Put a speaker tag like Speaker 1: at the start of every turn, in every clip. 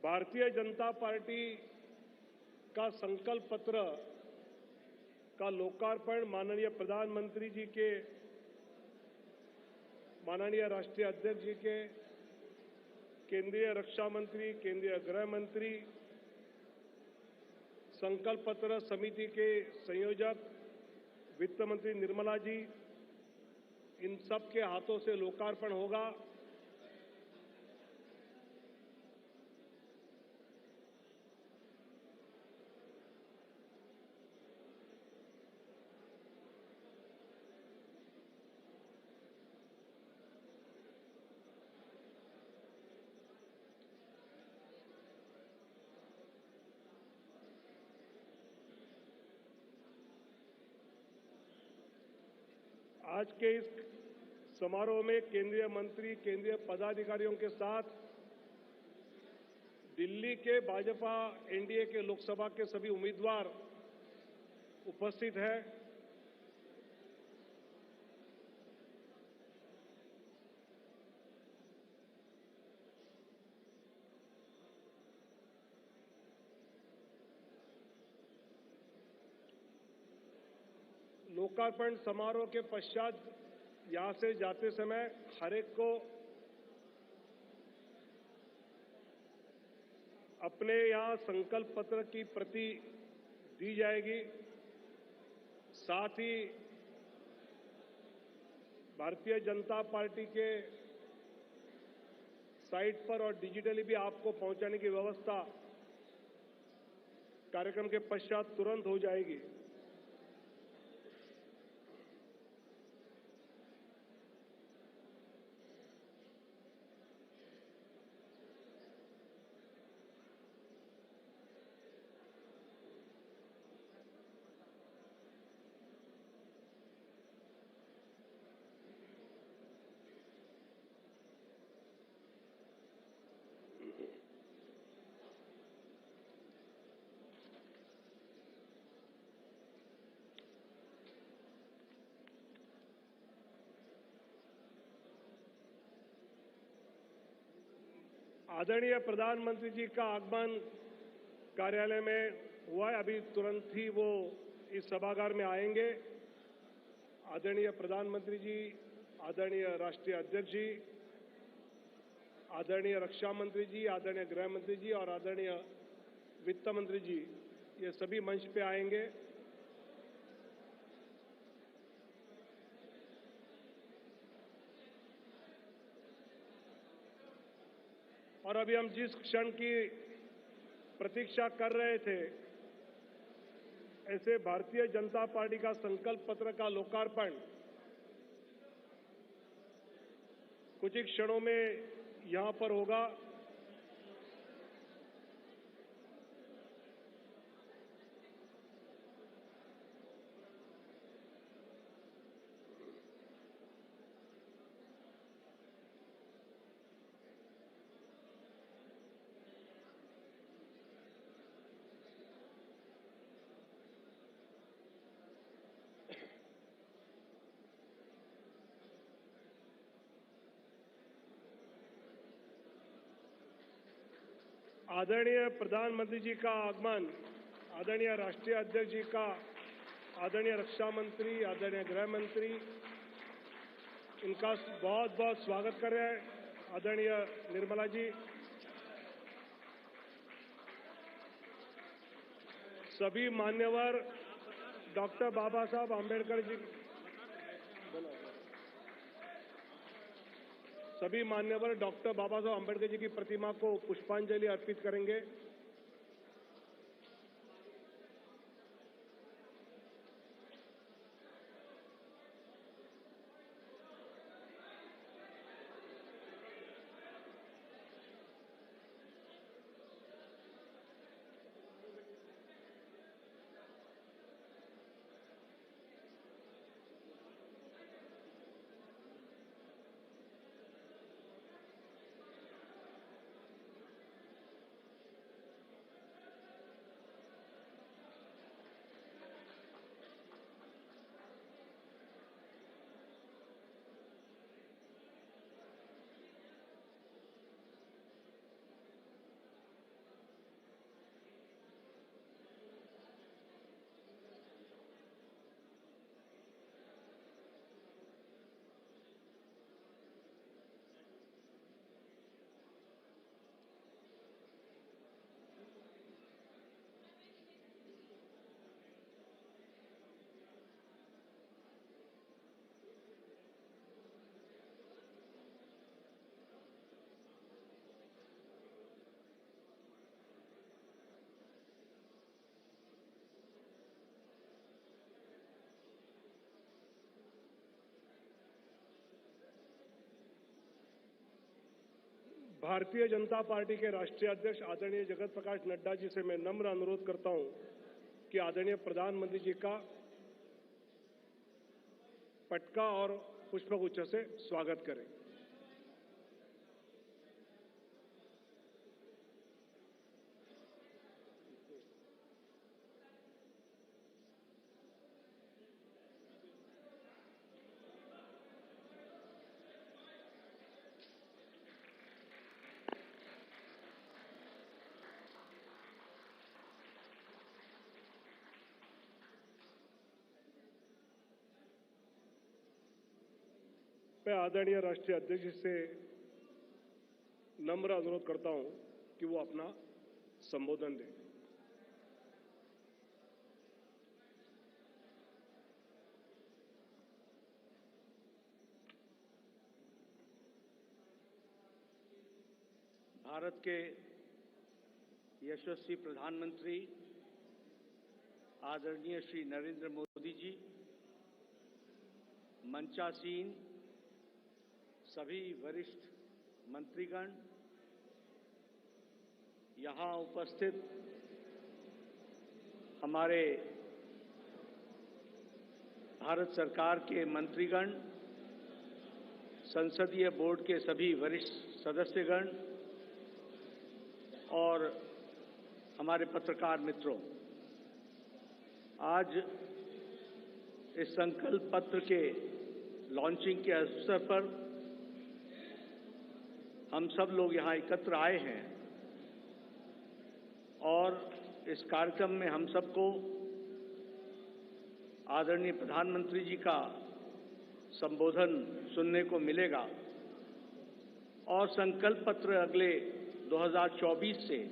Speaker 1: Bharatiya Janata party का संकल्प पत्र का लोकार्पण माननीय प्रधानमंत्री जी के, माननीय राष्ट्रीय अध्यक्ष जी के, केंद्रीय रक्षा मंत्री, केंद्रीय गृह मंत्री, संकल्प पत्र समिति के संयोजक वित्त मंत्री निर्मला जी, इन सब के हाथों से लोकार्पण होगा। आज के इस समारोह में केंद्रीय मंत्री, केंद्रीय पदाधिकारियों के साथ दिल्ली के भाजपा एनडीए के लोकसभा के सभी उम्मीदवार उपस्थित हैं। लोकार्पण समारोह के पश्चात यहां से जाते समय हर एक को अपने यहां संकल्प पत्र की प्रति दी जाएगी। साथ ही भारतीय जनता पार्टी के साइट पर और डिजिटली भी आपको पहुंचाने की व्यवस्था कार्यक्रम के पश्चात तुरंत हो जाएगी। आदरणीय प्रधानमंत्री जी का आगमन कार्यालय में हुआ है। अभी तुरंत ही वो इस सभागार में आएंगे। आदरणीय प्रधानमंत्री जी, आदरणीय राष्ट्रीय अध्यक्ष जी, आदरणीय रक्षा मंत्री जी, आदरणीय गृह मंत्री जी और आदरणीय वित्त मंत्री जी, ये सभी मंच पे आएंगे। और अभी हम जिस क्षण की प्रतीक्षा कर रहे थे, ऐसे भारतीय जनता पार्टी का संकल्प पत्र का लोकार्पण कुछ ही क्षणों में यहां पर होगा। आदरणीय प्रधानमंत्री जी का आगमन, आदरणीय राष्ट्रीय अध्यक्ष जी का, आदरणीय रक्षा मंत्री, आदरणीय गृह मंत्री, इनका बहुत बहुत स्वागत कर रहे हैं। आदरणीय निर्मला जी, सभी मान्यवर डॉक्टर बाबा साहब आंबेडकर जी, सभी मान्यवर डॉक्टर बाबा साहब आंबेडकर जी की प्रतिमा को पुष्पांजलि अर्पित करेंगे। भारतीय जनता पार्टी के राष्ट्रीय अध्यक्ष आदरणीय जगत प्रकाश नड्डा जी से मैं नम्र अनुरोध करता हूं कि आदरणीय प्रधानमंत्री जी का पटका और पुष्पगुच्छ से स्वागत करें। मैं आदरणीय राष्ट्रीय अध्यक्ष जी से नम्र अनुरोध करता हूं कि वो अपना संबोधन दें।
Speaker 2: भारत के यशस्वी प्रधानमंत्री आदरणीय श्री नरेंद्र मोदी जी, मंचासीन सभी वरिष्ठ मंत्रीगण, यहाँ उपस्थित हमारे भारत सरकार के मंत्रीगण, संसदीय बोर्ड के सभी वरिष्ठ सदस्यगण और हमारे पत्रकार मित्रों, आज इस संकल्प पत्र के लॉन्चिंग के अवसर पर हम सब लोग यहाँ एकत्र आए हैं और इस कार्यक्रम में हम सबको आदरणीय प्रधानमंत्री जी का संबोधन सुनने को मिलेगा और संकल्प पत्र अगले 2024 से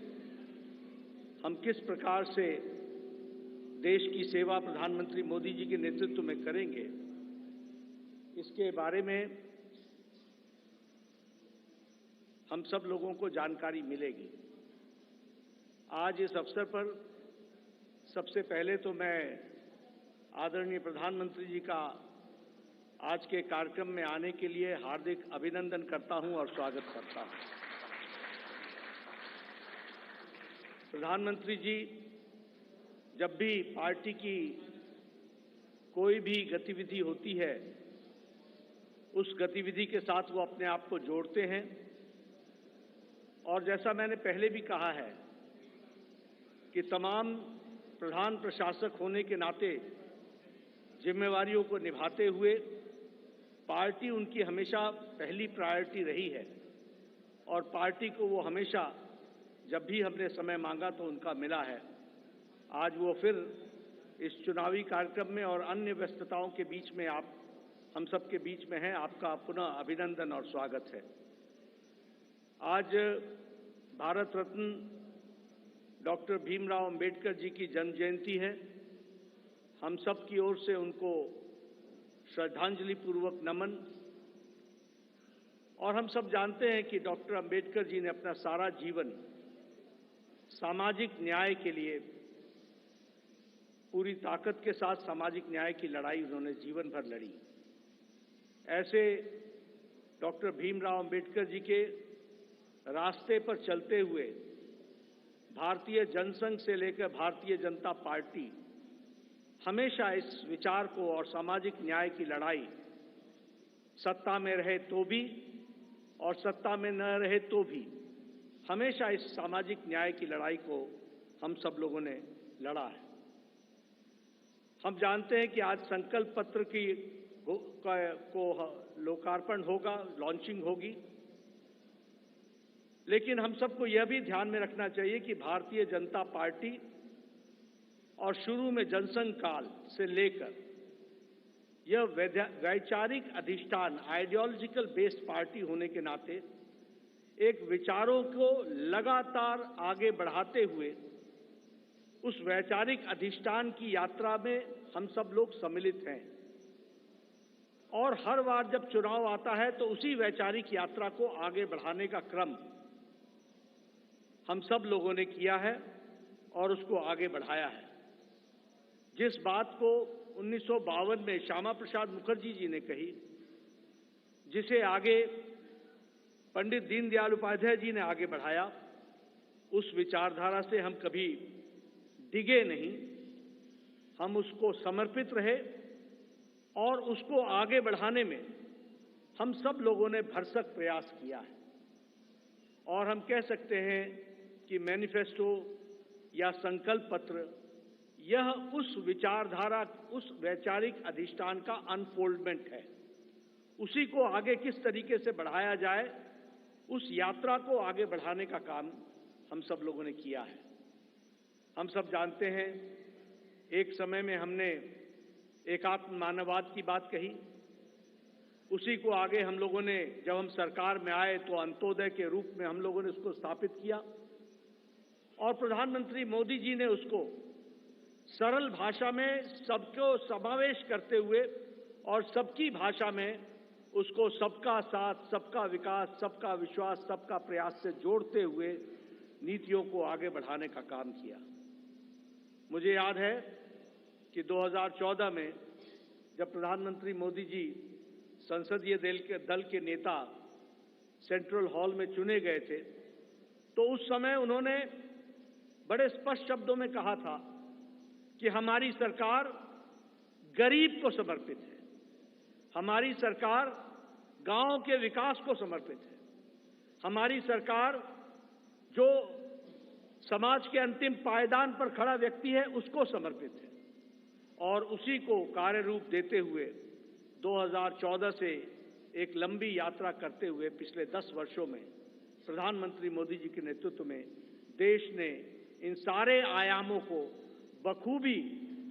Speaker 2: हम किस प्रकार से देश की सेवा प्रधानमंत्री मोदी जी के नेतृत्व में करेंगे, इसके बारे में हम सब लोगों को जानकारी मिलेगी। आज इस अवसर पर सबसे पहले तो मैं आदरणीय प्रधानमंत्री जी का आज के कार्यक्रम में आने के लिए हार्दिक अभिनंदन करता हूं और स्वागत करता हूं। प्रधानमंत्री जी जब भी पार्टी की कोई भी गतिविधि होती है, उस गतिविधि के साथ वो अपने आप को जोड़ते हैं और जैसा मैंने पहले भी कहा है कि तमाम प्रधान प्रशासक होने के नाते जिम्मेवारियों को निभाते हुए पार्टी उनकी हमेशा पहली प्रायोरिटी रही है और पार्टी को वो हमेशा जब भी हमने समय मांगा तो उनका मिला है। आज वो फिर इस चुनावी कार्यक्रम में और अन्य व्यस्तताओं के बीच में आप हम सब के बीच में हैं। आपका पुनः अभिनंदन और स्वागत है। आज भारत रत्न डॉक्टर भीमराव अंबेडकर जी की जन्म जयंती है। हम सब की ओर से उनको श्रद्धांजलि पूर्वक नमन। और हम सब जानते हैं कि डॉक्टर अंबेडकर जी ने अपना सारा जीवन सामाजिक न्याय के लिए पूरी ताकत के साथ सामाजिक न्याय की लड़ाई उन्होंने जीवन भर लड़ी। ऐसे डॉक्टर भीमराव अंबेडकर जी के रास्ते पर चलते हुए भारतीय जनसंघ से लेकर भारतीय जनता पार्टी हमेशा इस विचार को और सामाजिक न्याय की लड़ाई सत्ता में रहे तो भी और सत्ता में न रहे तो भी हमेशा इस सामाजिक न्याय की लड़ाई को हम सब लोगों ने लड़ा है। हम जानते हैं कि आज संकल्प पत्र को लोकार्पण होगा, लॉन्चिंग होगी, लेकिन हम सबको यह भी ध्यान में रखना चाहिए कि भारतीय जनता पार्टी और शुरू में जनसंघ काल से लेकर यह वैचारिक अधिष्ठान आइडियोलॉजिकल बेस्ड पार्टी होने के नाते एक विचारों को लगातार आगे बढ़ाते हुए उस वैचारिक अधिष्ठान की यात्रा में हम सब लोग सम्मिलित हैं और हर बार जब चुनाव आता है तो उसी वैचारिक यात्रा को आगे बढ़ाने का क्रम हम सब लोगों ने किया है और उसको आगे बढ़ाया है। जिस बात को 1952 में श्यामा प्रसाद मुखर्जी जी ने कही, जिसे आगे पंडित दीनदयाल उपाध्याय जी ने आगे बढ़ाया, उस विचारधारा से हम कभी डिगे नहीं, हम उसको समर्पित रहे और उसको आगे बढ़ाने में हम सब लोगों ने भरसक प्रयास किया है। और हम कह सकते हैं कि मैनिफेस्टो या संकल्प पत्र यह उस विचारधारा, उस वैचारिक अधिष्ठान का अनफोल्डमेंट है। उसी को आगे किस तरीके से बढ़ाया जाए, उस यात्रा को आगे बढ़ाने का काम हम सब लोगों ने किया है। हम सब जानते हैं, एक समय में हमने एकात्म मानववाद की बात कही, उसी को आगे हम लोगों ने, जब हम सरकार में आए तो अंत्योदय के रूप में हम लोगों ने उसको स्थापित किया और प्रधानमंत्री मोदी जी ने उसको सरल भाषा में सबको समावेश करते हुए और सबकी भाषा में उसको सबका साथ, सबका विकास, सबका विश्वास, सबका प्रयास से जोड़ते हुए नीतियों को आगे बढ़ाने का काम किया। मुझे याद है कि 2014 में जब प्रधानमंत्री मोदी जी संसदीय दल के नेता सेंट्रल हॉल में चुने गए थे, तो उस समय उन्होंने बड़े स्पष्ट शब्दों में कहा था कि हमारी सरकार गरीब को समर्पित है, हमारी सरकार गांव के विकास को समर्पित है, हमारी सरकार जो समाज के अंतिम पायदान पर खड़ा व्यक्ति है उसको समर्पित है। और उसी को कार्य रूप देते हुए 2014 से एक लंबी यात्रा करते हुए पिछले 10 वर्षों में प्रधानमंत्री मोदी जी के नेतृत्व में देश ने इन सारे आयामों को बखूबी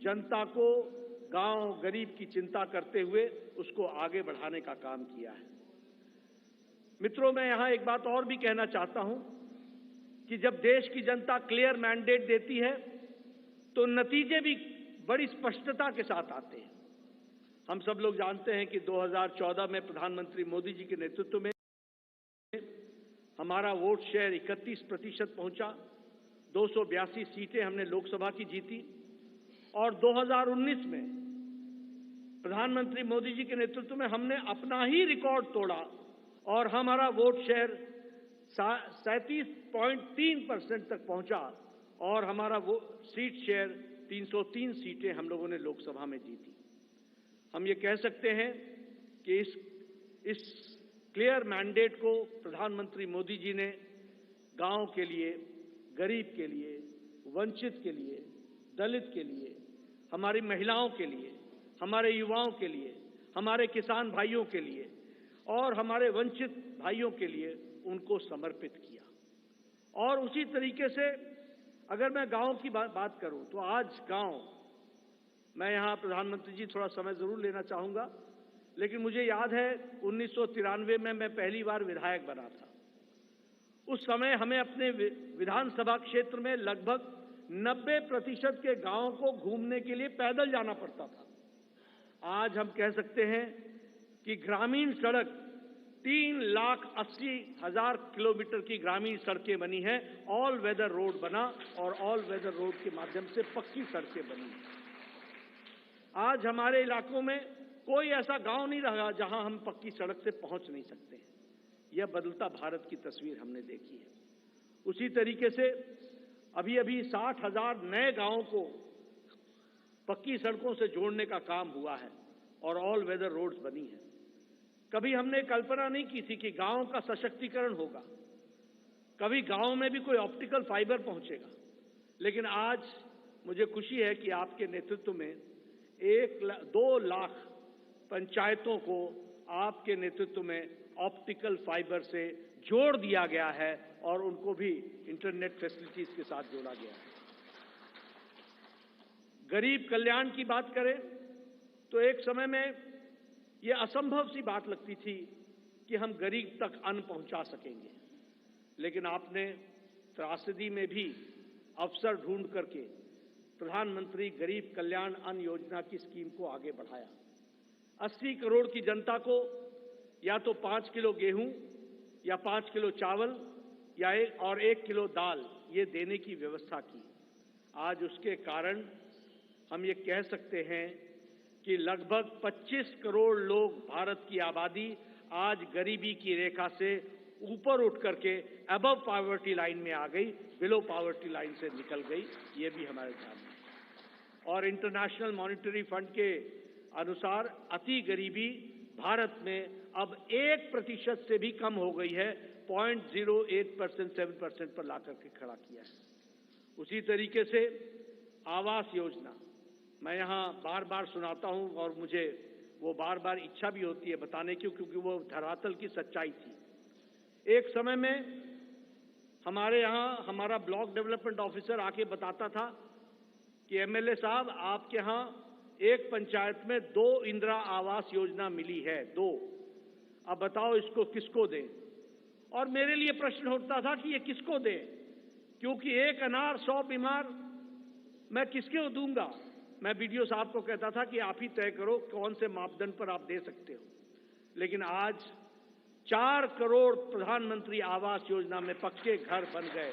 Speaker 2: जनता को, गांव गरीब की चिंता करते हुए उसको आगे बढ़ाने का काम किया है। मित्रों, मैं यहां एक बात और भी कहना चाहता हूं कि जब देश की जनता क्लियर मैंडेट देती है तो नतीजे भी बड़ी स्पष्टता के साथ आते हैं। हम सब लोग जानते हैं कि 2014 में प्रधानमंत्री मोदी जी के नेतृत्व में हमारा वोट शेयर 31% पहुंचा, 282 सीटें हमने लोकसभा की जीती और 2019 में प्रधानमंत्री मोदी जी के नेतृत्व में हमने अपना ही रिकॉर्ड तोड़ा और हमारा वोट शेयर 37.3% तक पहुंचा और हमारा वो सीट शेयर 303 सीटें हम लोगों ने लोकसभा में जीती। हम ये कह सकते हैं कि इस क्लियर मैंडेट को प्रधानमंत्री मोदी जी ने गांव के लिए, गरीब के लिए, वंचित के लिए, दलित के लिए, हमारी महिलाओं के लिए, हमारे युवाओं के लिए, हमारे किसान भाइयों के लिए और हमारे वंचित भाइयों के लिए उनको समर्पित किया। और उसी तरीके से अगर मैं गांव की बात करूं तो आज गांव, मैं यहां प्रधानमंत्री जी थोड़ा समय जरूर लेना चाहूंगा, लेकिन मुझे याद है 1993 में मैं पहली बार विधायक बना था। उस समय हमें अपने विधानसभा क्षेत्र में लगभग 90% के गांवों को घूमने के लिए पैदल जाना पड़ता था। आज हम कह सकते हैं कि ग्रामीण सड़क 3,80,000 किलोमीटर की ग्रामीण सड़कें बनी हैं, ऑल वेदर रोड बना और ऑल वेदर रोड के माध्यम से पक्की सड़कें बनी। आज हमारे इलाकों में कोई ऐसा गांव नहीं रहा जहां हम पक्की सड़क से पहुंच नहीं सकते हैं। यह बदलता भारत की तस्वीर हमने देखी है। उसी तरीके से अभी 60,000 नए गांवों को पक्की सड़कों से जोड़ने का काम हुआ है और ऑल वेदर रोड्स बनी है। कभी हमने कल्पना नहीं की थी कि गांव का सशक्तिकरण होगा, कभी गांव में भी कोई ऑप्टिकल फाइबर पहुंचेगा, लेकिन आज मुझे खुशी है कि आपके नेतृत्व में 2 लाख पंचायतों को आपके नेतृत्व में ऑप्टिकल फाइबर से जोड़ दिया गया है और उनको भी इंटरनेट फैसिलिटीज के साथ जोड़ा गया है। गरीब कल्याण की बात करें तो एक समय में यह असंभव सी बात लगती थी कि हम गरीब तक अन्न पहुंचा सकेंगे, लेकिन आपने त्रासदी में भी अवसर ढूंढ करके प्रधानमंत्री गरीब कल्याण अन्न योजना की स्कीम को आगे बढ़ाया। 80 करोड़ की जनता को या तो 5 किलो गेहूं या 5 किलो चावल या 1 किलो दाल ये देने की व्यवस्था की। आज उसके कारण हम ये कह सकते हैं कि लगभग 25 करोड़ लोग, भारत की आबादी आज गरीबी की रेखा से ऊपर उठ करके अबव पॉवर्टी लाइन में आ गई, बिलो पॉवर्टी लाइन से निकल गई। ये भी हमारे ध्यान में। और इंटरनेशनल मॉनिटरी फंड के अनुसार अति गरीबी भारत में अब 1% से भी कम हो गई है, 0.08% 7% पर ला करके खड़ा किया है। उसी तरीके से आवास योजना मैं यहाँ बार बार सुनाता हूँ और मुझे वो बार बार इच्छा भी होती है बताने की, क्योंकि वो धरातल की सच्चाई थी। एक समय में हमारे यहाँ हमारा ब्लॉक डेवलपमेंट ऑफिसर आके बताता था कि एमएलए साहब आपके यहाँ एक पंचायत में 2 इंदिरा आवास योजना मिली है, 2। अब बताओ इसको किसको दें? और मेरे लिए प्रश्न उठता था कि ये किसको दें, क्योंकि एक अनार 100 बीमार मैं किसको दूंगा? मैं बीडीओ साहब को कहता था कि आप ही तय करो कौन से मापदंड पर आप दे सकते हो। लेकिन आज 4 करोड़ प्रधानमंत्री आवास योजना में पक्के घर बन गए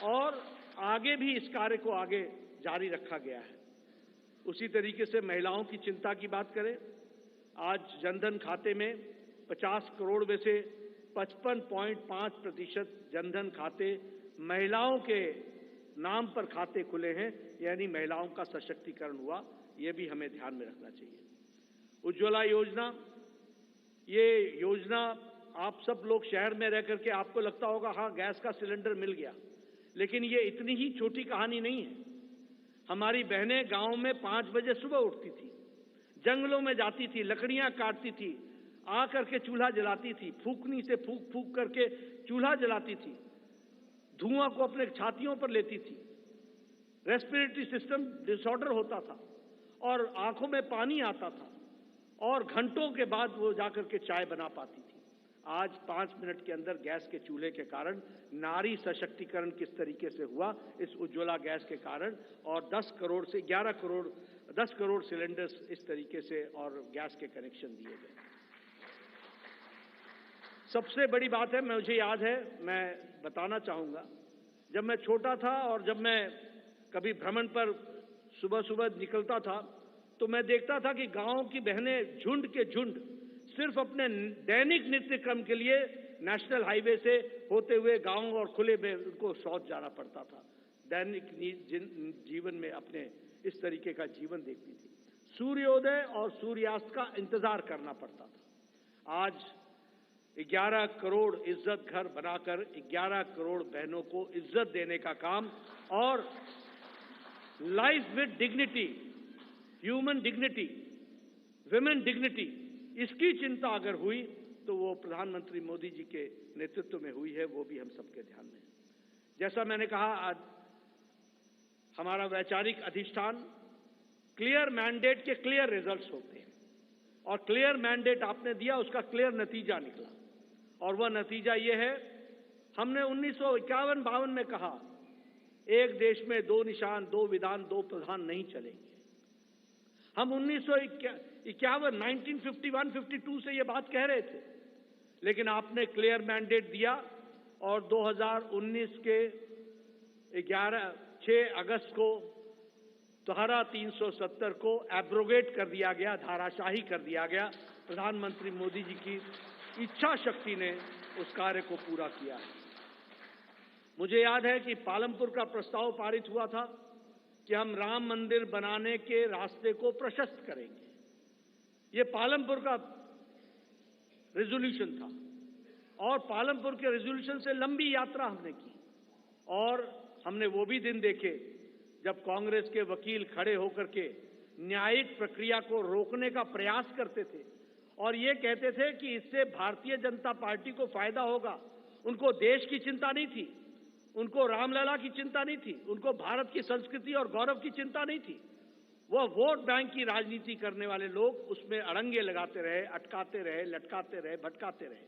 Speaker 2: और आगे भी इस कार्य को आगे जारी रखा गया है। उसी तरीके से महिलाओं की चिंता की बात करें, आज जनधन खाते में 50 करोड़ में से 55.5% जनधन खाते महिलाओं के नाम पर खाते खुले हैं, यानी महिलाओं का सशक्तिकरण हुआ। ये भी हमें ध्यान में रखना चाहिए। उज्ज्वला योजना, ये योजना आप सब लोग शहर में रह करके आपको लगता होगा हाँ गैस का सिलेंडर मिल गया, लेकिन ये इतनी ही छोटी कहानी नहीं है। हमारी बहनें गांव में 5 बजे सुबह उठती थी, जंगलों में जाती थी, लकड़ियां काटती थी, आ करके चूल्हा जलाती थी, फूकनी से फूक फूक करके चूल्हा जलाती थी, धुआं को अपने छातियों पर लेती थी, रेस्पिरेटरी सिस्टम डिसऑर्डर होता था और आंखों में पानी आता था और घंटों के बाद वो जाकर के चाय बना पाती थी। आज 5 मिनट के अंदर गैस के चूल्हे के कारण नारी सशक्तिकरण किस तरीके से हुआ, इस उज्ज्वला गैस के कारण, और 10 करोड़ से 11 करोड़ 10 करोड़ सिलेंडर्स इस तरीके से और गैस के कनेक्शन दिए गए। सबसे बड़ी बात है, मुझे याद है, मैं बताना चाहूंगा, जब मैं छोटा था और जब मैं कभी भ्रमण पर सुबह सुबह निकलता था तो मैं देखता था कि गांव की बहनें झुंड के झुंड सिर्फ अपने दैनिक नित्य क्रम के लिए नेशनल हाईवे से होते हुए गांव और खुले में उनको शौच जाना पड़ता था। दैनिक जीवन में अपने इस तरीके का जीवन देखती थी। सूर्योदय और सूर्यास्त का इंतजार करना पड़ता था। आज 11 करोड़ इज्जत घर बनाकर 11 करोड़ बहनों को इज्जत देने का काम और life with dignity, human dignity, women dignity, इसकी चिंता अगर हुई तो वो प्रधानमंत्री मोदी जी के नेतृत्व में हुई है, वो भी हम सबके ध्यान में है। जैसा मैंने कहा, आज हमारा वैचारिक अधिष्ठान क्लियर मैंडेट के क्लियर रिजल्ट्स होते हैं और क्लियर मैंडेट आपने दिया, उसका क्लियर नतीजा निकला और वह नतीजा ये है, हमने 1951-52 में कहा एक देश में 2 निशान, 2 विधान, 2 प्रधान नहीं चलेंगे। हम 1951-52 से ये बात कह रहे थे, लेकिन आपने क्लियर मैंडेट दिया और 2019 के 6 अगस्त को धारा 370 को एब्रोगेट कर दिया गया, धाराशाही कर दिया गया। प्रधानमंत्री मोदी जी की इच्छा शक्ति ने उस कार्य को पूरा किया। मुझे याद है कि पालमपुर का प्रस्ताव पारित हुआ था कि हम राम मंदिर बनाने के रास्ते को प्रशस्त करेंगे। ये पालमपुर का रेजोल्यूशन था और पालमपुर के रेजोल्यूशन से लंबी यात्रा हमने की और हमने वो भी दिन देखे जब कांग्रेस के वकील खड़े होकर के न्यायिक प्रक्रिया को रोकने का प्रयास करते थे और ये कहते थे कि इससे भारतीय जनता पार्टी को फायदा होगा। उनको देश की चिंता नहीं थी, उनको रामलला की चिंता नहीं थी, उनको भारत की संस्कृति और गौरव की चिंता नहीं थी। वह वोट बैंक की राजनीति करने वाले लोग उसमें अड़ंगे लगाते रहे, अटकाते रहे, लटकाते रहे, भटकाते रहे।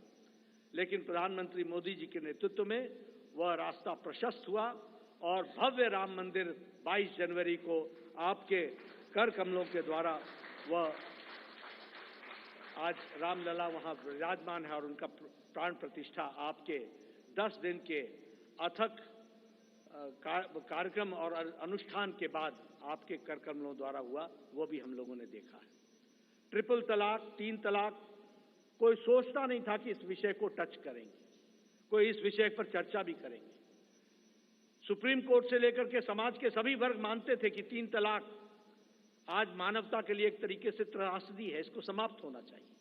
Speaker 2: लेकिन प्रधानमंत्री मोदी जी के नेतृत्व में वह रास्ता प्रशस्त हुआ और भव्य राम मंदिर 22 जनवरी को आपके कर कमलों के द्वारा वह आज रामलला वहां विराजमान है और उनका प्राण प्रतिष्ठा आपके 10 दिन के अथक कार्यक्रम और अनुष्ठान के बाद आपके कर कमलों द्वारा हुआ, वो भी हम लोगों ने देखा है। ट्रिपल तलाक, 3 तलाक, कोई सोचता नहीं था कि इस विषय को टच करेंगे, कोई इस विषय पर चर्चा भी करेंगे। सुप्रीम कोर्ट से लेकर के समाज के सभी वर्ग मानते थे कि 3 तलाक आज मानवता के लिए एक तरीके से त्रासदी है, इसको समाप्त होना चाहिए।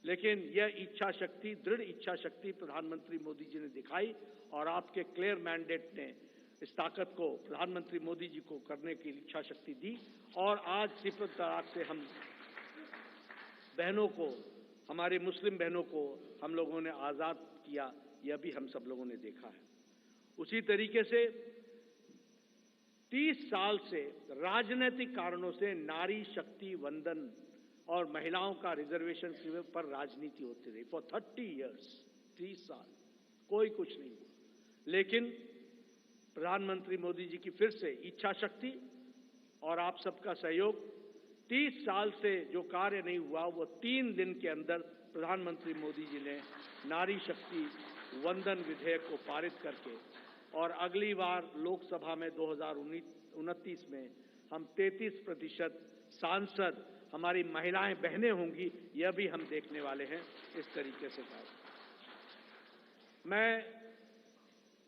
Speaker 2: लेकिन यह इच्छा शक्ति, दृढ़ इच्छा शक्ति प्रधानमंत्री मोदी जी ने दिखाई और आपके क्लियर मैंडेट ने इस ताकत को प्रधानमंत्री मोदी जी को करने की इच्छा शक्ति दी और आज ट्रिपल तलाक से हम बहनों को, हमारे मुस्लिम बहनों को हम लोगों ने आज़ाद किया, यह भी हम सब लोगों ने देखा है। उसी तरीके से 30 साल से राजनीतिक कारणों से नारी शक्ति वंदन और महिलाओं का रिजर्वेशन पर राजनीति होती रही फॉर 30 इयर्स, 30 साल कोई कुछ नहीं हुआ। लेकिन प्रधानमंत्री मोदी जी की फिर से इच्छा शक्ति और आप सबका सहयोग, 30 साल से जो कार्य नहीं हुआ वो 3 दिन के अंदर प्रधानमंत्री मोदी जी ने नारी शक्ति वंदन विधेयक को पारित करके, और अगली बार लोकसभा में 2029 में हम 33% सांसद हमारी महिलाएं बहनें होंगी, यह भी हम देखने वाले हैं। इस तरीके से मैं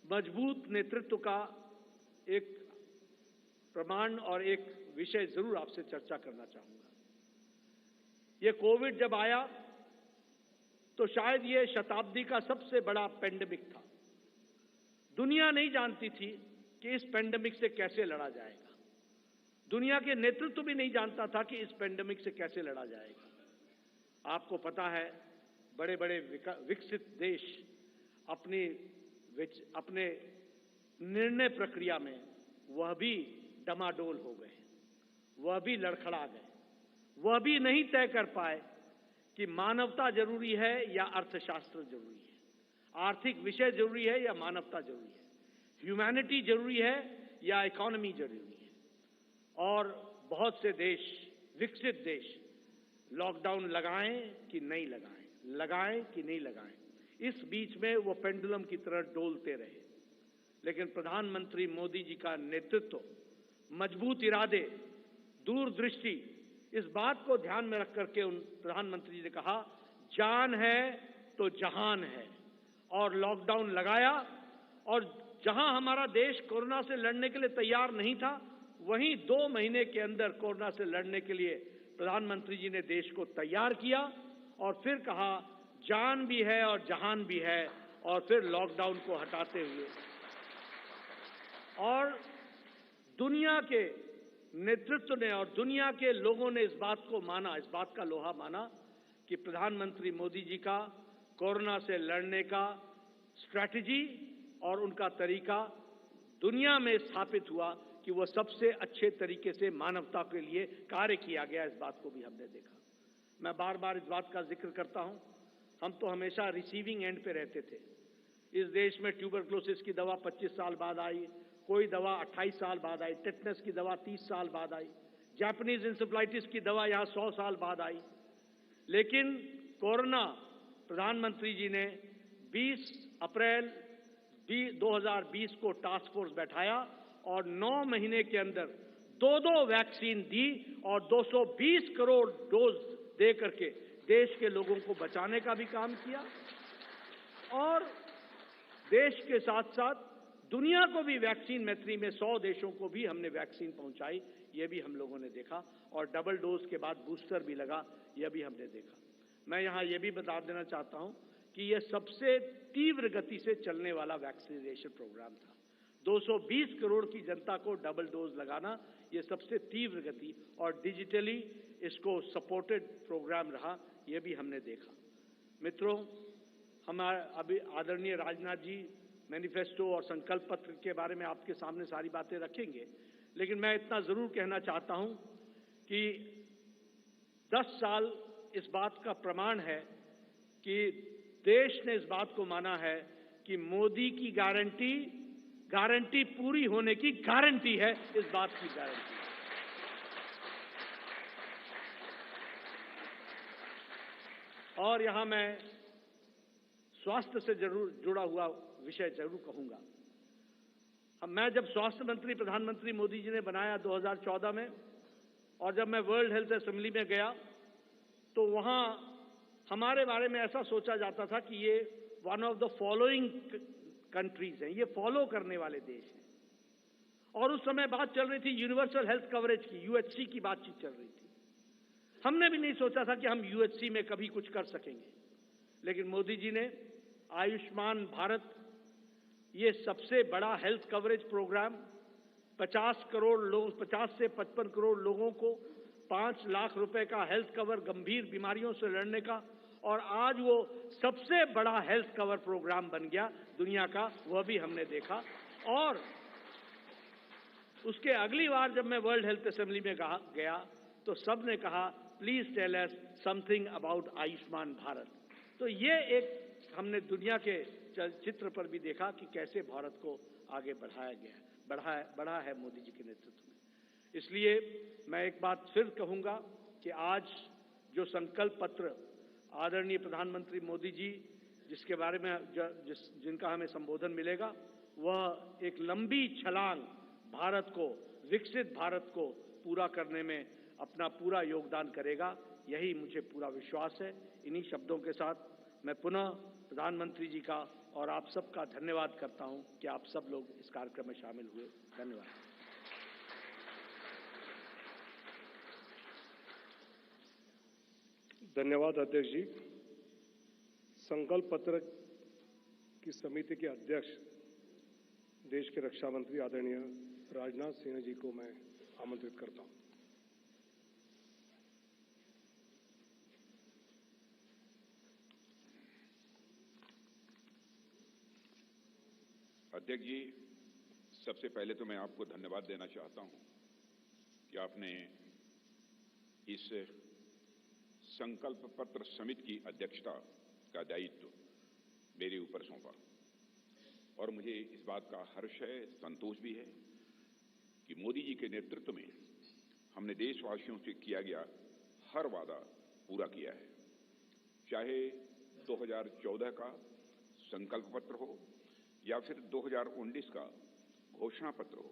Speaker 2: मजबूत नेतृत्व का एक प्रमाण और एक विषय जरूर आपसे चर्चा करना चाहूंगा। ये कोविड जब आया तो शायद ये शताब्दी का सबसे बड़ा पेंडेमिक था। दुनिया नहीं जानती थी कि इस पेंडेमिक से कैसे लड़ा जाएगा। दुनिया के नेतृत्व भी नहीं जानता था कि इस पेंडेमिक से कैसे लड़ा जाएगा। आपको पता है, बड़े बड़े विकसित देश अपने निर्णय प्रक्रिया में वह भी डमाडोल हो गए, वह भी लड़खड़ा गए, वह भी नहीं तय कर पाए कि मानवता जरूरी है या अर्थशास्त्र जरूरी है, आर्थिक विषय जरूरी है या मानवता जरूरी है, ह्यूमैनिटी जरूरी है या इकोनॉमी जरूरी है। और बहुत से देश, विकसित देश, लॉकडाउन लगाएं कि नहीं लगाएं, लगाएं कि नहीं लगाएं, इस बीच में वो पेंडुलम की तरह डोलते रहे। लेकिन प्रधानमंत्री मोदी जी का नेतृत्व, मजबूत इरादे, दूरदृष्टि, इस बात को ध्यान में रख करके उन प्रधानमंत्री जी ने कहा, जान है तो जहान है, और लॉकडाउन लगाया। और जहां हमारा देश कोरोना से लड़ने के लिए तैयार नहीं था, वहीं 2 महीने के अंदर कोरोना से लड़ने के लिए प्रधानमंत्री जी ने देश को तैयार किया और फिर कहा जान भी है और जहान भी है, और फिर लॉकडाउन को हटाते हुए और दुनिया के नेतृत्व ने और दुनिया के लोगों ने इस बात को माना, इस बात का लोहा माना कि प्रधानमंत्री मोदी जी का कोरोना से लड़ने का स्ट्रैटेजी और उनका तरीका दुनिया में स्थापित हुआ कि वह सबसे अच्छे तरीके से मानवता के लिए कार्य किया गया। इस बात को भी हमने देखा। मैं बार बार इस बात का जिक्र करता हूं, हम तो हमेशा रिसीविंग एंड पे रहते थे। इस देश में ट्यूबरक्लोसिस की दवा 25 साल बाद आई, कोई दवा 28 साल बाद आई, टेटनस की दवा 30 साल बाद आई, जापानीज इंसेफ्लाइटिस की दवा यहां 100 साल बाद आई। लेकिन कोरोना, प्रधानमंत्री जी ने 20 अप्रैल 2020 को टास्क फोर्स बैठाया और 9 महीने के अंदर 2 वैक्सीन दी और 220 करोड़ डोज दे करके देश के लोगों को बचाने का भी काम किया, और देश के साथ साथ दुनिया को भी वैक्सीन मैत्री में 100 देशों को भी हमने वैक्सीन पहुंचाई, यह भी हम लोगों ने देखा। और डबल डोज के बाद बूस्टर भी लगा, यह भी हमने देखा। मैं यहां यह भी बता देना चाहता हूं कि यह सबसे तीव्र गति से चलने वाला वैक्सीनेशन प्रोग्राम था। 220 करोड़ की जनता को डबल डोज लगाना, यह सबसे तीव्र गति और डिजिटली इसको सपोर्टेड प्रोग्राम रहा, यह भी हमने देखा। मित्रों, हमारे अभी आदरणीय राजनाथ जी मैनिफेस्टो और संकल्प पत्र के बारे में आपके सामने सारी बातें रखेंगे, लेकिन मैं इतना जरूर कहना चाहता हूं कि 10 साल इस बात का प्रमाण है कि देश ने इस बात को माना है कि मोदी की गारंटी पूरी होने की गारंटी है, इस बात की गारंटी। और यहां मैं स्वास्थ्य से जरूर जुड़ा हुआ विषय जरूर कहूंगा। मैं जब स्वास्थ्य मंत्री प्रधानमंत्री मोदी जी ने बनाया 2014 में, और जब मैं वर्ल्ड हेल्थ असेंबली में गया तो वहां हमारे बारे में ऐसा सोचा जाता था कि ये one of the following countries हैं, ये फॉलो करने वाले देश हैं। और उस समय बात चल रही थी यूनिवर्सल हेल्थ कवरेज की, यूएचसी की बातचीत चल रही थी। हमने भी नहीं सोचा था कि हम यूएचसी में कभी कुछ कर सकेंगे, लेकिन मोदी जी ने आयुष्मान भारत, ये सबसे बड़ा हेल्थ कवरेज प्रोग्राम, 50 करोड़ लोग, 50 से 55 करोड़ लोगों को 5 लाख रुपए का हेल्थ कवर गंभीर बीमारियों से लड़ने का, और आज वो सबसे बड़ा हेल्थ कवर प्रोग्राम बन गया दुनिया का, वह भी हमने देखा। और उसके अगली बार जब मैं वर्ल्ड हेल्थ असेंबली में गया तो सब ने कहा please tell us something about Ayushman Bharat. तो ये एक हमने दुनिया के चित्र पर भी देखा कि कैसे भारत को आगे बढ़ाया गया, बढ़ा है मोदी जी के नेतृत्व में। इसलिए मैं एक बात फिर कहूंगा कि आज जो संकल्प पत्र आदरणीय प्रधानमंत्री मोदी जी जिसके बारे में जिनका हमें संबोधन मिलेगा, वह एक लंबी छलांग भारत को, विकसित भारत को पूरा करने में अपना पूरा योगदान करेगा, यही मुझे पूरा विश्वास है। इन्हीं शब्दों के साथ मैं पुनः प्रधानमंत्री जी का और आप सबका धन्यवाद करता हूं कि आप सब लोग इस कार्यक्रम में शामिल हुए। धन्यवाद।
Speaker 1: धन्यवाद अध्यक्ष जी। संकल्प पत्र की समिति के अध्यक्ष देश के रक्षा मंत्री आदरणीय राजनाथ सिंह जी को मैं आमंत्रित करता हूं।
Speaker 3: अध्यक्ष जी, सबसे पहले तो मैं आपको धन्यवाद देना चाहता हूं कि आपने इस संकल्प पत्र समिति की अध्यक्षता का दायित्व मेरे ऊपर सौंपा, और मुझे इस बात का हर्ष है, संतोष भी है कि मोदी जी के नेतृत्व में हमने देशवासियों से किया गया हर वादा पूरा किया है। चाहे 2014 का संकल्प पत्र हो या फिर 2019 का घोषणा पत्र हो,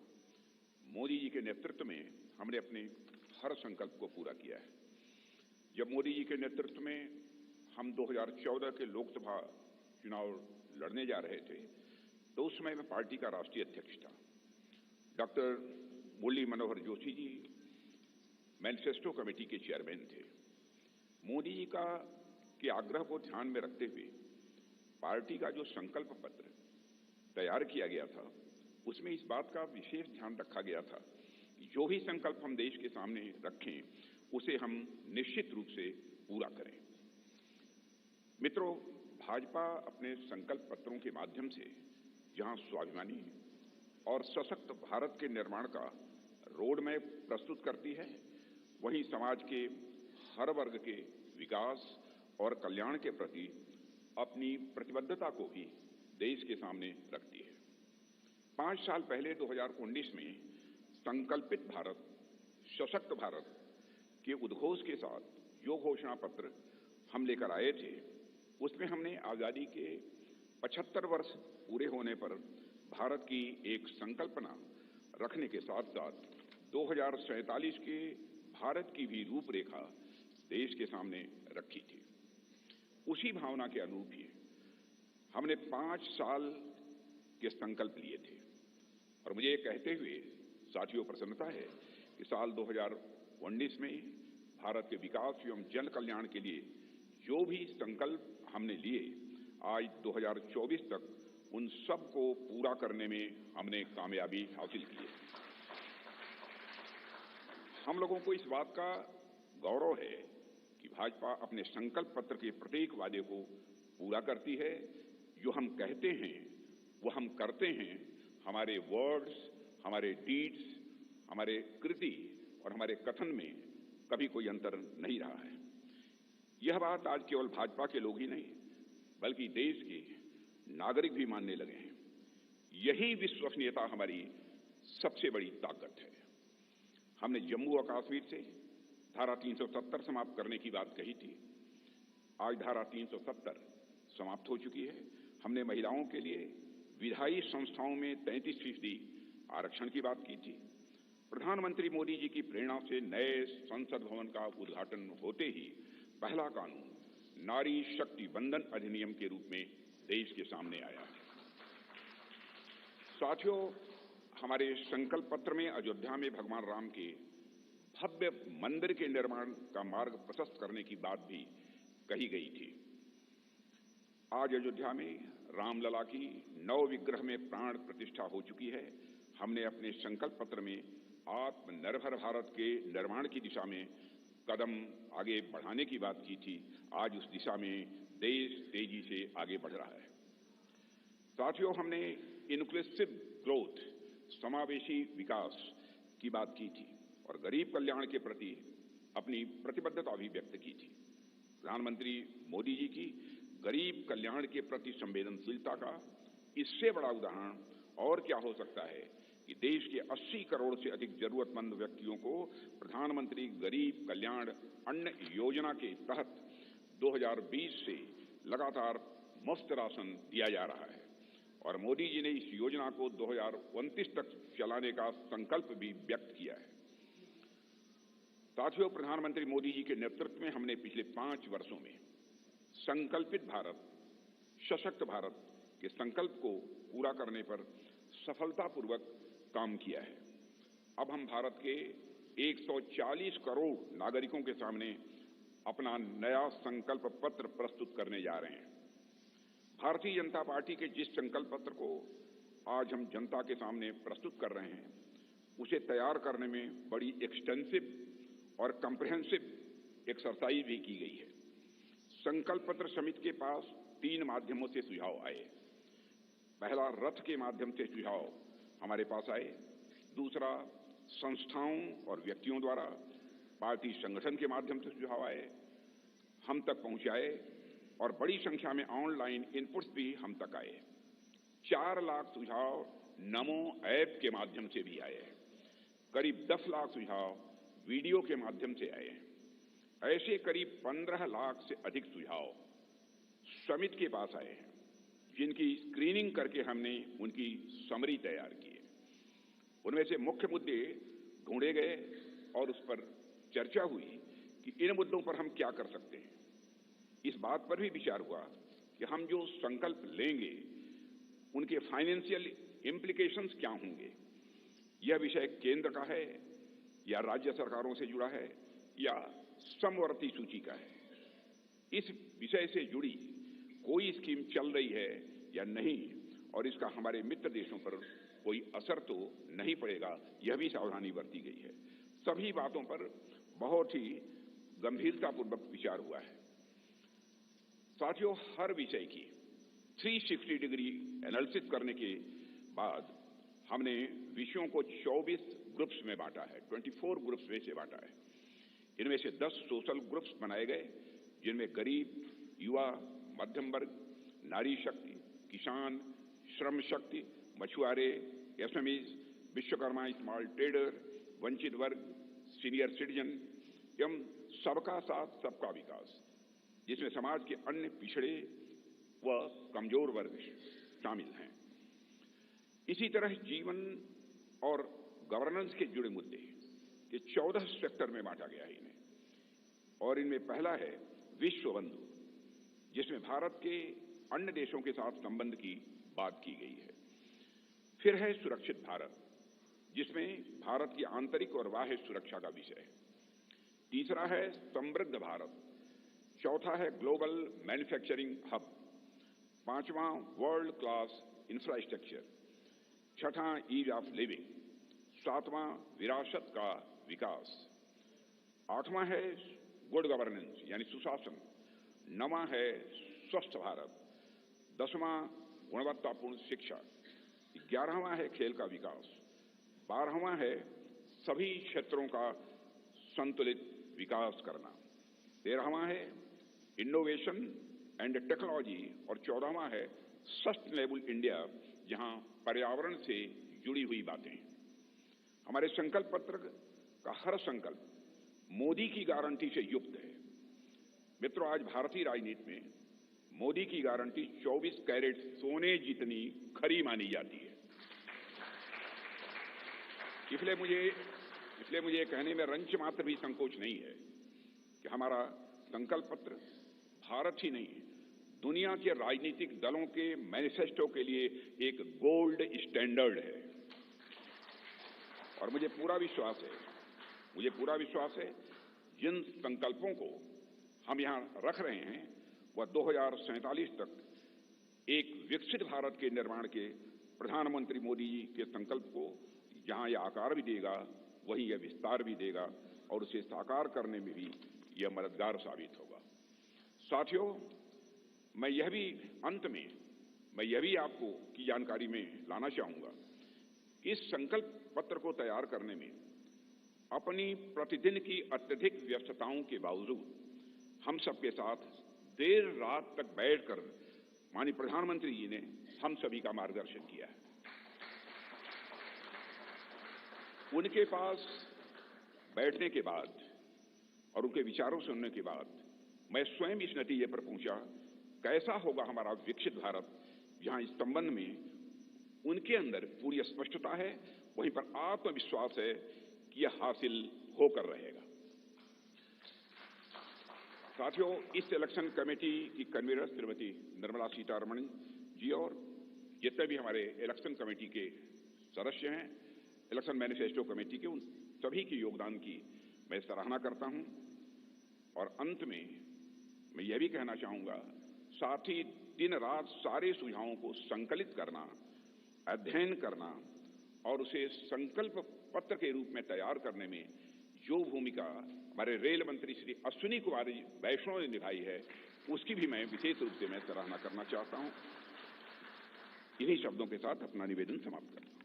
Speaker 3: मोदी जी के नेतृत्व में हमने अपने हर संकल्प को पूरा किया है। जब मोदी जी के नेतृत्व में हम 2014 के लोकसभा चुनाव लड़ने जा रहे थे तो उस समय मैं पार्टी का राष्ट्रीय अध्यक्ष था। Doctor Murli Manohar Joshi ji manifesto committee के चेयरमैन थे। मोदी जी के आग्रह को ध्यान में रखते हुए पार्टी का जो संकल्प पत्र तैयार किया गया था उसमें इस बात का विशेष ध्यान रखा गया था कि जो भी संकल्प हम देश के सामने रखें उसे हम निश्चित रूप से पूरा करें। मित्रों, भाजपा अपने संकल्प पत्रों के माध्यम से जहां स्वाभिमानी और सशक्त भारत के निर्माण का रोड मैप प्रस्तुत करती है, वहीं समाज के हर वर्ग के विकास और कल्याण के प्रति अपनी प्रतिबद्धता को भी देश के सामने रखती है। 5 साल पहले 2019 में संकल्पित भारत, सशक्त भारत के उद्घोष के साथ जो घोषणा पत्र हम लेकर आए थे उसमें हमने आजादी के 75 वर्ष पूरे होने पर भारत की एक संकल्पना रखने के साथ साथ 2047 के भारत की भी रूपरेखा देश के सामने रखी थी। उसी भावना के अनुरूप ही हमने 5 साल के संकल्प लिए थे, और मुझे ये कहते हुए साथियों प्रसन्नता है कि साल 2019 में भारत के विकास एवं जन कल्याण के लिए जो भी संकल्प हमने लिए, आज 2024 तक उन सब को पूरा करने में हमने कामयाबी हासिल की है। हम लोगों को इस बात का गौरव है कि भाजपा अपने संकल्प पत्र के प्रत्येक वादे को पूरा करती है। जो हम कहते हैं वो हम करते हैं। हमारे वर्ड्स, हमारे डीड्स, हमारे कृति और हमारे कथन में कभी कोई अंतर नहीं रहा है। यह बात आज केवल भाजपा के लोग ही नहीं बल्कि देश के नागरिक भी मानने लगे हैं। यही विश्वसनीयता हमारी सबसे बड़ी ताकत है। हमने जम्मू और कश्मीर से धारा 370 समाप्त करने की बात कही थी। आज धारा 370 समाप्त हो चुकी है। हमने महिलाओं के लिए विधायी संस्थाओं में 33% आरक्षण की बात की थी। प्रधानमंत्री मोदी जी की प्रेरणा से नए संसद भवन का उद्घाटन होते ही पहला कानून नारी शक्ति बंधन अधिनियम के रूप में देश के सामने आया। साथियों, हमारे संकल्प पत्र में अयोध्या में भगवान राम के भव्य मंदिर के निर्माण का मार्ग प्रशस्त करने की बात भी कही गई थी। आज अयोध्या में रामलला की नव विग्रह में प्राण प्रतिष्ठा हो चुकी है। हमने अपने संकल्प पत्र में आत्मनिर्भर भारत के निर्माण की दिशा में कदम आगे बढ़ाने की बात की थी। आज उस दिशा में देश तेजी से आगे बढ़ रहा है। साथियों, हमने इंक्लूसिव ग्रोथ, समावेशी विकास की बात की थी और गरीब कल्याण के प्रति अपनी प्रतिबद्धता भी व्यक्त की थी। प्रधानमंत्री मोदी जी की गरीब कल्याण के प्रति संवेदनशीलता का इससे बड़ा उदाहरण और क्या हो सकता है कि देश के 80 करोड़ से अधिक जरूरतमंद व्यक्तियों को प्रधानमंत्री गरीब कल्याण अन्न योजना के तहत 2020 से लगातार मुफ्त राशन दिया जा रहा है और मोदी जी ने इस योजना को 2029 तक चलाने का संकल्प भी व्यक्त किया है। साथियों, प्रधानमंत्री मोदी जी के नेतृत्व में हमने पिछले 5 वर्षों में संकल्पित भारत, सशक्त भारत के संकल्प को पूरा करने पर सफलतापूर्वक काम किया है। अब हम भारत के 140 करोड़ नागरिकों के सामने अपना नया संकल्प पत्र प्रस्तुत करने जा रहे हैं। भारतीय जनता पार्टी के जिस संकल्प पत्र को आज हम जनता के सामने प्रस्तुत कर रहे हैं, उसे तैयार करने में बड़ी एक्सटेंसिव और कम्प्रिहेंसिव एक्सरसाइज भी की गई है। संकल्प पत्र समिति के पास 3 माध्यमों से सुझाव आए। पहला, रथ के माध्यम से सुझाव हमारे पास आए। दूसरा, संस्थाओं और व्यक्तियों द्वारा पार्टी संगठन के माध्यम से सुझाव आए, हम तक पहुंचाए और बड़ी संख्या में ऑनलाइन इनपुट्स भी हम तक आए। 4 लाख सुझाव नमो ऐप के माध्यम से भी आए हैं। करीब 10 लाख सुझाव वीडियो के माध्यम से आए हैं। ऐसे करीब 15 लाख से अधिक सुझाव समिति के पास आए हैं, जिनकी स्क्रीनिंग करके हमने उनकी समरी तैयार की है। उनमें से मुख्य मुद्दे ढूंढे गए और उस पर चर्चा हुई कि इन मुद्दों पर हम क्या कर सकते हैं। इस बात पर भी विचार हुआ कि हम जो संकल्प लेंगे उनके फाइनेंशियल इम्प्लीकेशंस क्या होंगे। यह विषय केंद्र का है या राज्य सरकारों से जुड़ा है या समवर्ती सूची का है। इस विषय से जुड़ी कोई स्कीम चल रही है या नहीं और इसका हमारे मित्र देशों पर कोई असर तो नहीं पड़ेगा, यह भी सावधानी बरती गई है। सभी बातों पर बहुत ही गंभीरतापूर्वक विचार हुआ है। साथियों, हर विषय की 360 डिग्री एनालिसिस करने के बाद हमने विषयों को 24 ग्रुप्स में बांटा है, 24 ग्रुप्स में से बांटा है। इनमें से 10 सोशल ग्रुप्स बनाए गए, जिनमें गरीब, युवा, मध्यम वर्ग, नारी शक्ति, किसान, श्रम शक्ति, मछुआरे, एसएमईज, विश्वकर्मा, स्मॉल ट्रेडर, वंचित वर्ग, सीनियर सिटीजन एवं सबका साथ सबका विकास, जिसमें समाज के अन्य पिछड़े व कमजोर वर्ग शामिल हैं। इसी तरह जीवन और गवर्नेंस के जुड़े मुद्दे ये 14 सेक्टर में बांटा गया है इन्हें। और इनमें पहला है विश्व बंधु, जिसमें भारत के अन्य देशों के साथ संबंध की बात की गई है। फिर है सुरक्षित भारत, जिसमें भारत की आंतरिक और बाह्य सुरक्षा का विषय है। तीसरा है समृद्ध भारत। चौथा है ग्लोबल मैन्युफैक्चरिंग हब। पांचवां वर्ल्ड क्लास इंफ्रास्ट्रक्चर। छठा ईज ऑफ लिविंग। सातवां विरासत का विकास। आठवां है गुड गवर्नेंस यानी सुशासन। नवां है स्वस्थ भारत। 10वां गुणवत्तापूर्ण शिक्षा। 11वां है खेल का विकास। 12वां है सभी क्षेत्रों का संतुलित विकास करना। 13वां है इनोवेशन एंड टेक्नोलॉजी और 14वां है सस्टेनेबल इंडिया, जहां पर्यावरण से जुड़ी हुई बातें। हमारे संकल्प पत्र का हर संकल्प मोदी की गारंटी से युक्त है। मित्रों, आज भारतीय राजनीति में मोदी की गारंटी 24 कैरेट सोने जितनी खरी मानी जाती है। इसलिए मुझे कहने में रंच मात्र भी संकोच नहीं है कि हमारा संकल्प पत्र भारत ही नहीं, दुनिया के राजनीतिक दलों के मैनिफेस्टो के लिए एक गोल्ड स्टैंडर्ड है। और मुझे पूरा विश्वास है जिन संकल्पों को हम यहां रख रहे हैं वह 2047 तक एक विकसित भारत के निर्माण के प्रधानमंत्री मोदी जी के संकल्प को जहां यह आकार भी देगा वहीं यह विस्तार भी देगा और उसे साकार करने में भी यह मददगार साबित होगा। साथियों, मैं यह भी आपको की जानकारी में लाना चाहूंगा कि इस संकल्प पत्र को तैयार करने में अपनी प्रतिदिन की अत्यधिक व्यस्तताओं के बावजूद हम सबके साथ देर रात तक बैठकर माननीय प्रधानमंत्री जी ने हम सभी का मार्गदर्शन किया है। उनके पास बैठने के बाद और उनके विचारों सुनने के बाद मैं स्वयं इस नतीजे पर पहुंचा, कैसा होगा हमारा विकसित भारत, जहां इस संबंध में उनके अंदर पूरी स्पष्टता है, वहीं पर आत्मविश्वास है कि यह हासिल होकर रहेगा। साथियों, इस इलेक्शन कमेटी की कन्वीनर श्रीमती निर्मला सीतारमण जी और जितने भी हमारे इलेक्शन कमेटी के सदस्य हैं, इलेक्शन मैनिफेस्टो कमेटी के, उन सभी के योगदान की मैं सराहना करता हूं। और अंत में मैं यह भी कहना चाहूंगा, साथ ही दिन रात सारे सुझावों को संकलित करना, अध्ययन करना और उसे संकल्प पत्र के रूप में तैयार करने में जो भूमिका हमारे रेल मंत्री श्री अश्विनी कुमार वैष्णव ने निभाई है, उसकी भी मैं विशेष रूप से मैं सराहना करना चाहता हूं। इन्हीं शब्दों के साथ अपना निवेदन समाप्त करता हूं।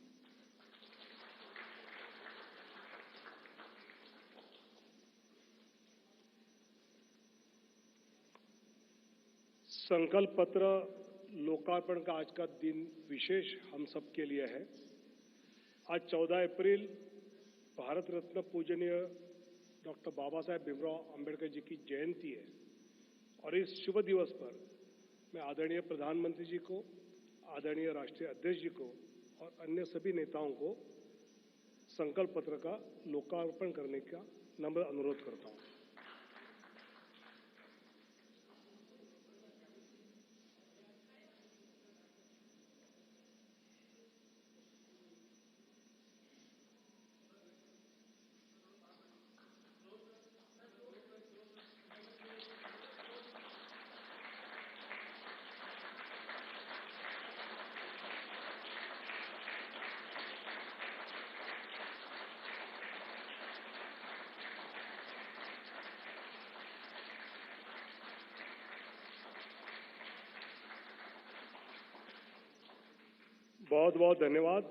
Speaker 1: संकल्प पत्र लोकार्पण का आज का दिन विशेष हम सब के लिए है। आज 14 अप्रैल भारत रत्न पूजनीय डॉक्टर बाबा साहेब भीमराव अंबेडकर जी की जयंती है और इस शुभ दिवस पर मैं आदरणीय प्रधानमंत्री जी को, आदरणीय राष्ट्रीय अध्यक्ष जी को और अन्य सभी नेताओं को संकल्प पत्र का लोकार्पण करने का नम्र अनुरोध करता हूं। बहुत बहुत धन्यवाद।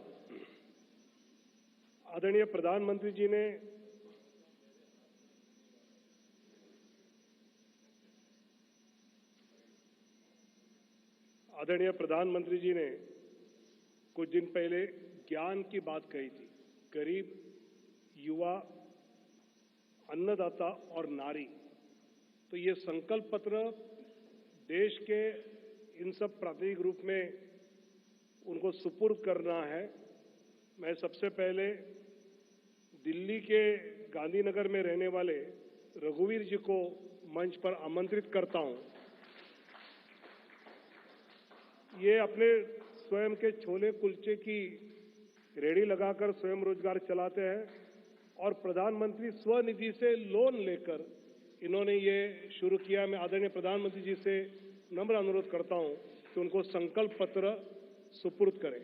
Speaker 1: आदरणीय प्रधानमंत्री जी ने कुछ दिन पहले ज्ञान की बात कही थी। गरीब, युवा, अन्नदाता और नारी, तो ये संकल्प पत्र देश के इन सब प्रातिनिधिक रूप में उनको सुपुर्द करना है। मैं सबसे पहले दिल्ली के गांधीनगर में रहने वाले रघुवीर जी को मंच पर आमंत्रित करता हूं। ये अपने स्वयं के छोले कुलचे की रेहड़ी लगाकर स्वयं रोजगार चलाते हैं और प्रधानमंत्री स्वनिधि से लोन लेकर इन्होंने ये शुरू किया। मैं आदरणीय प्रधानमंत्री जी से नम्र अनुरोध करता हूं कि उनको संकल्प पत्र सुपुर्द करें।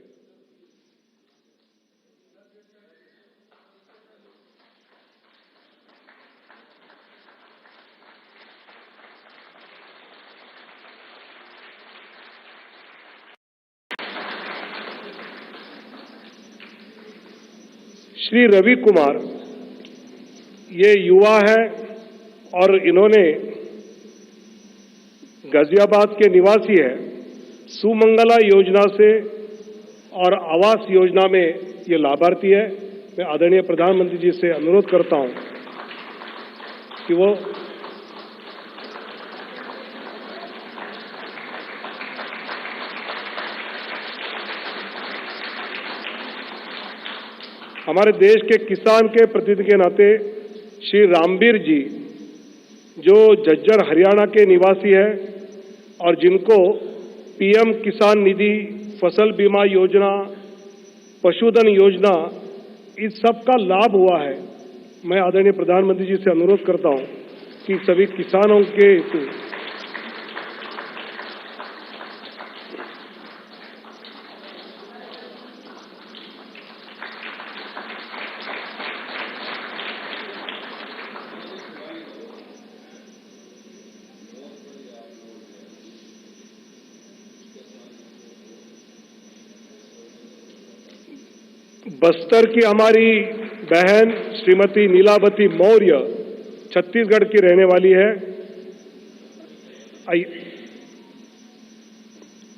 Speaker 1: श्री रवि कुमार, ये युवा है और इन्होंने गाजियाबाद के निवासी है। सुमंगला योजना से और आवास योजना में ये लाभार्थी है। मैं आदरणीय प्रधानमंत्री जी से अनुरोध करता हूं कि वो हमारे देश के किसान के प्रतिनिधि के नाते श्री रामबीर जी जो झज्जर हरियाणा के निवासी है और जिनको पीएम किसान निधि, फसल बीमा योजना, पशुधन योजना, इस सब का लाभ हुआ है, मैं आदरणीय प्रधानमंत्री जी से अनुरोध करता हूं कि सभी किसानों के हेतु बस्तर की हमारी बहन श्रीमती नीलावती मौर्य छत्तीसगढ़ की रहने वाली है।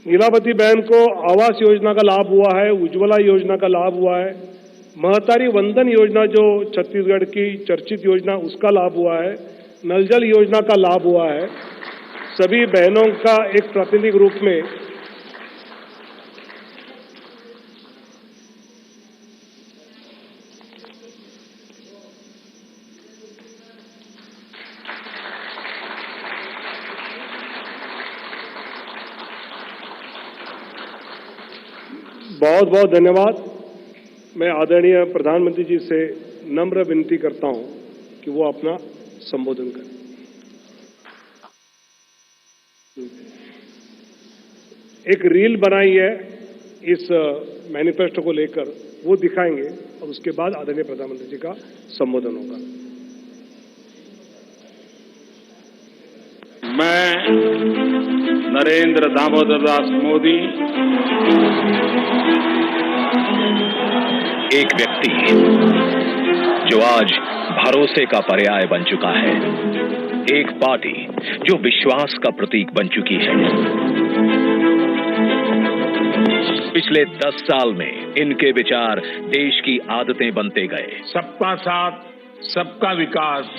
Speaker 1: नीलावती बहन को आवास योजना का लाभ हुआ है, उज्ज्वला योजना का लाभ हुआ है, महतारी वंदन योजना जो छत्तीसगढ़ की चर्चित योजना उसका लाभ हुआ है, नल जल योजना का लाभ हुआ है। सभी बहनों का एक प्रातिनिधिक रूप में बहुत बहुत धन्यवाद। मैं आदरणीय प्रधानमंत्री जी से नम्र विनती करता हूं कि वो अपना संबोधन करें। एक रील बनाई है इस मैनिफेस्टो को लेकर, वो दिखाएंगे और उसके बाद आदरणीय प्रधानमंत्री जी का संबोधन होगा।
Speaker 4: मैं नरेंद्र दामोदर दास मोदी,
Speaker 5: एक व्यक्ति जो आज भरोसे का पर्याय बन चुका है, एक पार्टी जो विश्वास का प्रतीक बन चुकी है। पिछले 10 साल में इनके विचार देश की आदतें बनते गए।
Speaker 4: सबका साथ, सबका विकास,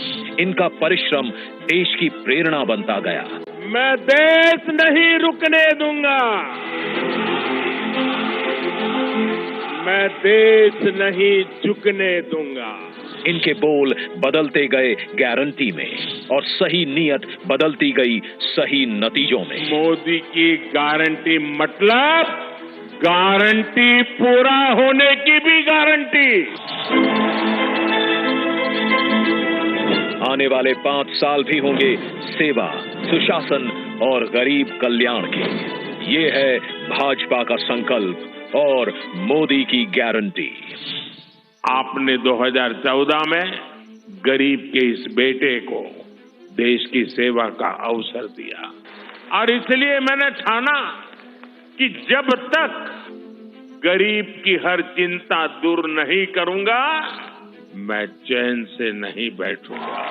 Speaker 5: इनका परिश्रम देश की प्रेरणा बनता गया।
Speaker 4: मैं देश नहीं रुकने दूंगा, मैं देश नहीं झुकने दूंगा।
Speaker 5: इनके बोल बदलते गए गारंटी में और सही नीयत बदलती गई सही नतीजों में।
Speaker 4: मोदी की गारंटी मतलब गारंटी पूरा होने की भी गारंटी।
Speaker 5: आने वाले 5 साल भी होंगे सेवा, सुशासन और गरीब कल्याण के। ये है भाजपा का संकल्प और मोदी की गारंटी।
Speaker 4: आपने 2014 में गरीब के इस बेटे को देश की सेवा का अवसर दिया और इसलिए मैंने ठाना कि जब तक गरीब की हर चिंता दूर नहीं करूंगा, मैं चैन से नहीं बैठूंगा।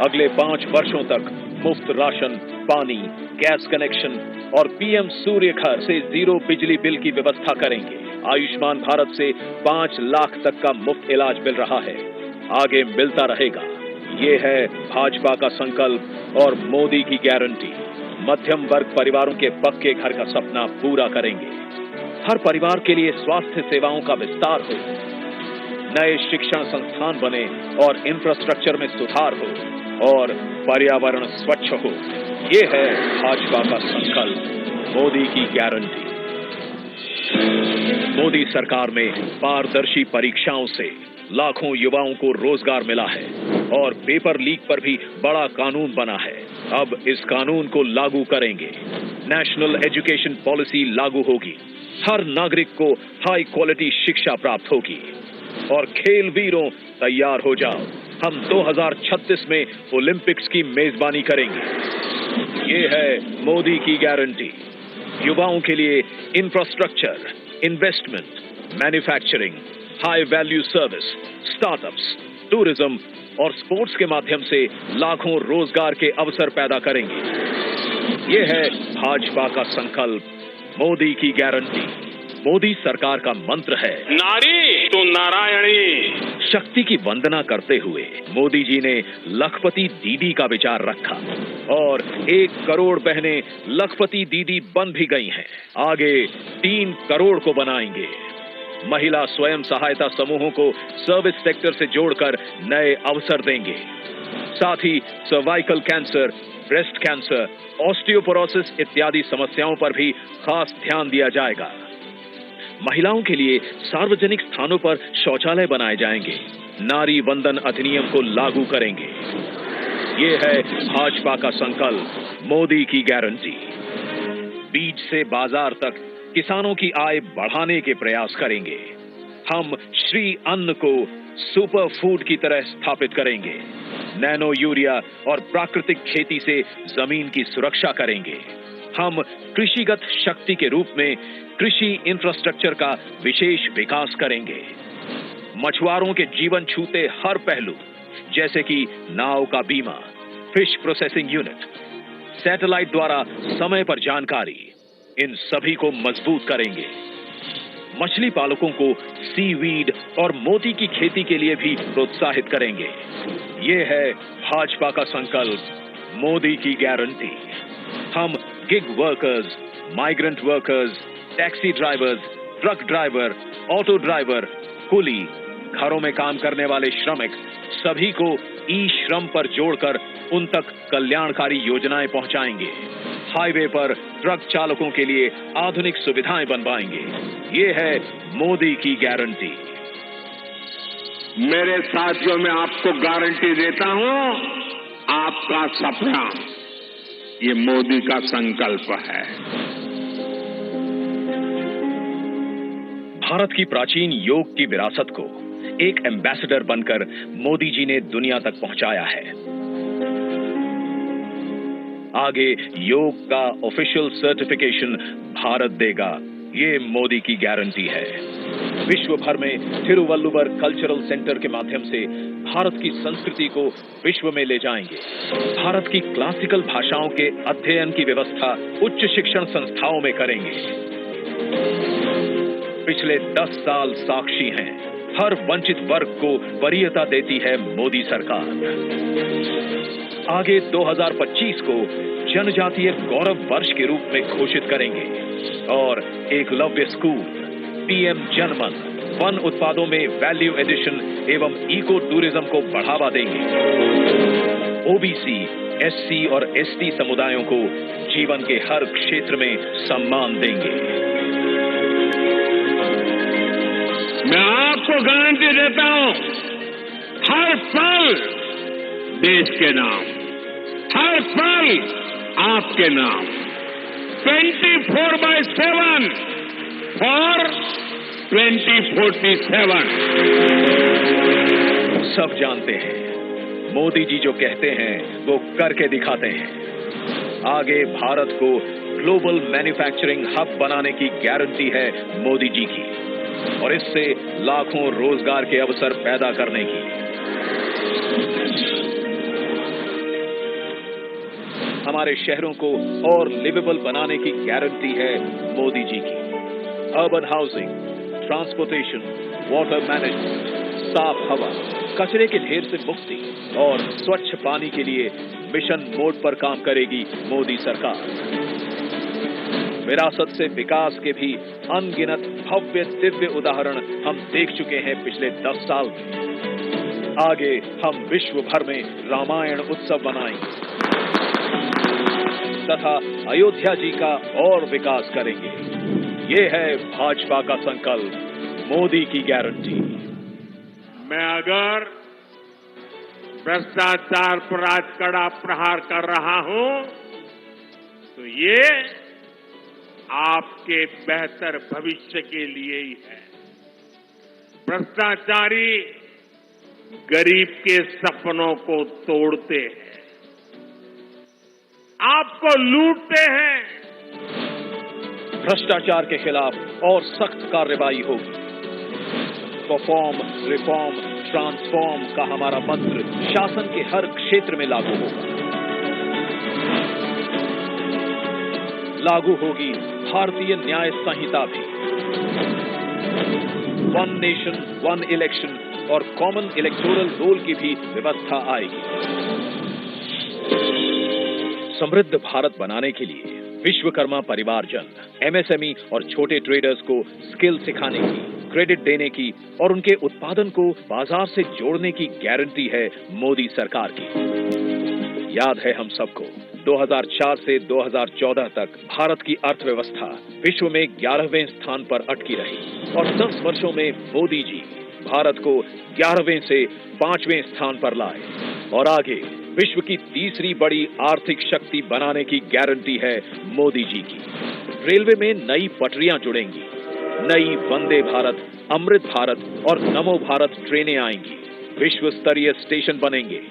Speaker 5: अगले 5 वर्षों तक मुफ्त राशन, पानी, गैस कनेक्शन और पीएम सूर्य घर से 0 बिजली बिल की व्यवस्था करेंगे। आयुष्मान भारत से 5 लाख तक का मुफ्त इलाज मिल रहा है, आगे मिलता रहेगा। ये है भाजपा का संकल्प और मोदी की गारंटी। मध्यम वर्ग परिवारों के पक्के घर का सपना पूरा करेंगे। हर परिवार के लिए स्वास्थ्य सेवाओं का विस्तार हो, नए शिक्षण संस्थान बने और इंफ्रास्ट्रक्चर में सुधार हो और पर्यावरण स्वच्छ हो। ये है भाजपा का संकल्प, मोदी की गारंटी। मोदी सरकार में पारदर्शी परीक्षाओं से लाखों युवाओं को रोजगार मिला है और पेपर लीक पर भी बड़ा कानून बना है। अब इस कानून को लागू करेंगे। नेशनल एजुकेशन पॉलिसी लागू होगी। हर नागरिक को हाई क्वालिटी शिक्षा प्राप्त होगी। और खेल वीरों तैयार हो जाओ, हम 2036 में ओलंपिक्स की मेजबानी करेंगे। ये है मोदी की गारंटी। युवाओं के लिए infrastructure, investment, manufacturing, high value service, startups, tourism और स्पोर्ट्स के माध्यम से लाखों रोजगार के अवसर पैदा करेंगे। ये है भाजपा का संकल्प, मोदी की गारंटी। मोदी सरकार का मंत्र है,
Speaker 4: नारी तो नारायणी।
Speaker 5: शक्ति की वंदना करते हुए मोदी जी ने लखपति दीदी का विचार रखा और 1 करोड़ बहनें लखपति दीदी बन भी गई हैं। आगे 3 करोड़ को बनाएंगे। महिला स्वयं सहायता समूहों को सर्विस सेक्टर से जोड़कर नए अवसर देंगे। साथ ही cervical cancer, breast cancer, osteoporosis इत्यादि समस्याओं पर भी खास ध्यान दिया जाएगा। महिलाओं के लिए सार्वजनिक स्थानों पर शौचालय बनाए जाएंगे। नारी वंदन अधिनियम को लागू करेंगे। ये है भाजपा का संकल्प, मोदी की गारंटी। बीज से बाजार तक किसानों की आय बढ़ाने के प्रयास करेंगे। हम श्री अन्न को सुपर फूड की तरह स्थापित करेंगे। नैनो यूरिया और प्राकृतिक खेती से जमीन की सुरक्षा करेंगे। हम कृषिगत शक्ति के रूप में कृषि इंफ्रास्ट्रक्चर का विशेष विकास करेंगे। मछुआरों के जीवन छूते हर पहलू, जैसे कि नाव का बीमा, फिश प्रोसेसिंग यूनिट, सैटेलाइट द्वारा समय पर जानकारी, इन सभी को मजबूत करेंगे। मछली पालकों को सीवीड और मोती की खेती के लिए भी प्रोत्साहित करेंगे। ये है भाजपा का संकल्प, मोदी की गारंटी। हम gig workers, migrant workers, taxi drivers, truck driver, auto driver, कुली, घरों में काम करने वाले श्रमिक, सभी को ई श्रम पर जोड़कर उन तक कल्याणकारी योजनाएं पहुंचाएंगे। हाईवे पर ट्रक चालकों के लिए आधुनिक सुविधाएं बनवाएंगे। ये है मोदी की गारंटी।
Speaker 4: मेरे साथियों, मैं आपको गारंटी देता हूं, आपका सपना ये मोदी का संकल्प है।
Speaker 5: भारत की प्राचीन योग की विरासत को एक एम्बेसडर बनकर मोदी जी ने दुनिया तक पहुंचाया है। आगे योग का ऑफिशियल सर्टिफिकेशन भारत देगा, ये मोदी की गारंटी है। विश्व भर में थिरुवल्लुवर कल्चरल सेंटर के माध्यम से भारत की संस्कृति को विश्व में ले जाएंगे। भारत की क्लासिकल भाषाओं के अध्ययन की व्यवस्था उच्च शिक्षण संस्थाओं में करेंगे। पिछले 10 साल साक्षी हैं, हर वंचित वर्ग को वरीयता देती है मोदी सरकार। आगे 2025 को जनजातीय गौरव वर्ष के रूप में घोषित करेंगे और एकलव्य स्कूल, पीएम जनमन, वन उत्पादों में वैल्यू एडिशन एवं इको टूरिज्म को बढ़ावा देंगे। ओबीसी, एससी और एसटी समुदायों को जीवन के हर क्षेत्र में सम्मान देंगे।
Speaker 4: मैं आपको गारंटी देता हूं, हर पल देश के नाम, हर पल आपके नाम, 24/7 और 2047।
Speaker 5: सब जानते हैं, मोदी जी जो कहते हैं वो करके दिखाते हैं। आगे भारत को ग्लोबल मैन्युफैक्चरिंग हब बनाने की गारंटी है मोदी जी की, और इससे लाखों रोजगार के अवसर पैदा करने की। हमारे शहरों को और लिवेबल बनाने की गारंटी है मोदी जी की। Urban housing, transportation, water management, साफ हवा, कचरे के ढेर से मुक्ति और स्वच्छ पानी के लिए मिशन मोड पर काम करेगी मोदी सरकार। विरासत से विकास के भी अनगिनत भव्य दिव्य उदाहरण हम देख चुके हैं पिछले 10 साल में। आगे हम विश्व भर में रामायण उत्सव मनाएंगे तथा अयोध्या जी का और विकास करेंगे। ये है भाजपा का संकल्प, मोदी की गारंटी।
Speaker 4: मैं अगर भ्रष्टाचार पर आज कड़ा प्रहार कर रहा हूं तो ये आपके बेहतर भविष्य के लिए ही है। भ्रष्टाचारी गरीब के सपनों को तोड़ते हैं, आपको लूटते हैं।
Speaker 5: भ्रष्टाचार के खिलाफ और सख्त कार्रवाई होगी। परफॉर्म, रिफॉर्म, ट्रांसफॉर्म का हमारा मंत्र शासन के हर क्षेत्र में लागू होगा। लागू होगी भारतीय न्याय संहिता भी। वन नेशन, वन इलेक्शन और कॉमन इलेक्टोरल रोल की भी व्यवस्था आएगी। समृद्ध भारत बनाने के लिए विश्वकर्मा परिवारजन, एमएसएमई और छोटे ट्रेडर्स को स्किल सिखाने की, क्रेडिट देने की और उनके उत्पादन को बाजार से जोड़ने की गारंटी है मोदी सरकार की। याद है हम सबको, 2004 से 2014 तक भारत की अर्थव्यवस्था विश्व में 11वें स्थान पर अटकी रही और 10 वर्षों में मोदी जी भारत को 11वें से 5वें स्थान पर लाए और आगे विश्व की तीसरी बड़ी आर्थिक शक्ति बनाने की गारंटी है मोदी जी की। रेलवे में नई पटरियां जुड़ेंगी, नई वंदे भारत, अमृत भारत और नमो भारत ट्रेनें आएंगी, विश्व स्तरीय स्टेशन बनेंगे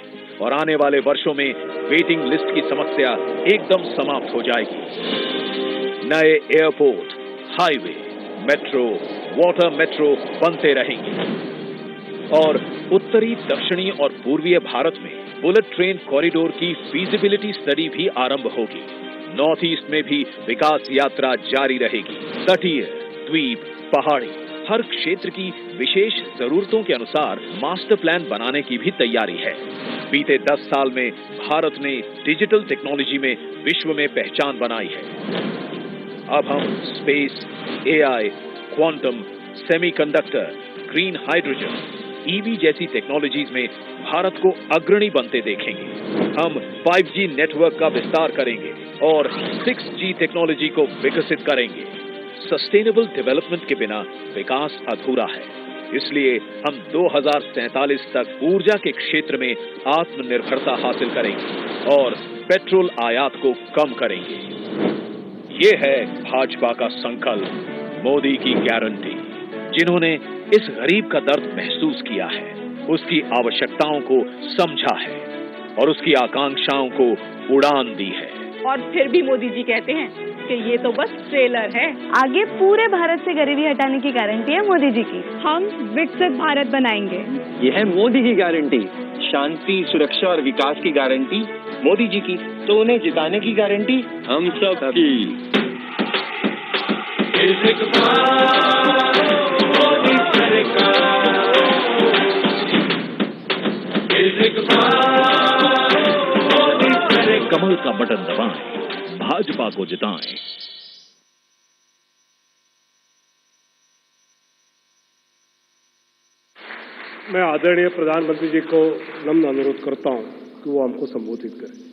Speaker 5: और आने वाले वर्षों में वेटिंग लिस्ट की समस्या एकदम समाप्त हो जाएगी। नए airport, highway, metro, water metro बनते रहेंगे और उत्तरी, दक्षिणी और पूर्वीय भारत में बुलेट ट्रेन कॉरिडोर की फीजिबिलिटी स्टडी भी आरंभ होगी। नॉर्थ ईस्ट में भी विकास यात्रा जारी रहेगी। तटीय, द्वीप, पहाड़ी, हर क्षेत्र की विशेष जरूरतों के अनुसार मास्टर प्लान बनाने की भी तैयारी है। बीते 10 साल में भारत ने डिजिटल टेक्नोलॉजी में विश्व में पहचान बनाई है। अब हम space, AI, quantum, semiconductor, green hydrogen, EV जैसी टेक्नोलॉजीज में भारत को अग्रणी बनते देखेंगे। हम 5G नेटवर्क का विस्तार करेंगे और 6G टेक्नोलॉजी को विकसित करेंगे। सस्टेनेबल डेवलपमेंट के बिना विकास अधूरा है, इसलिए हम 2047 तक ऊर्जा के क्षेत्र में आत्मनिर्भरता हासिल करेंगे और पेट्रोल आयात को कम करेंगे। ये है भाजपा का संकल्प, मोदी की गारंटी। जिन्होंने इस गरीब का दर्द महसूस किया है, उसकी आवश्यकताओं को समझा है और उसकी आकांक्षाओं को उड़ान दी है।
Speaker 6: और फिर भी मोदी जी कहते हैं कि ये तो बस ट्रेलर है।
Speaker 7: आगे पूरे भारत से गरीबी हटाने की गारंटी है मोदी जी की।
Speaker 6: हम विकसित भारत बनाएंगे।
Speaker 8: ये है मोदी की गारंटी। शांति, सुरक्षा और विकास की गारंटी मोदी जी की, तो उन्हें जिताने की गारंटी हम सब की।
Speaker 5: कमल का बटन दबाएं, भाजपा को जिताएं।
Speaker 1: मैं आदरणीय प्रधानमंत्री जी को नम्र अनुरोध करता हूं कि वो हमको संबोधित करें।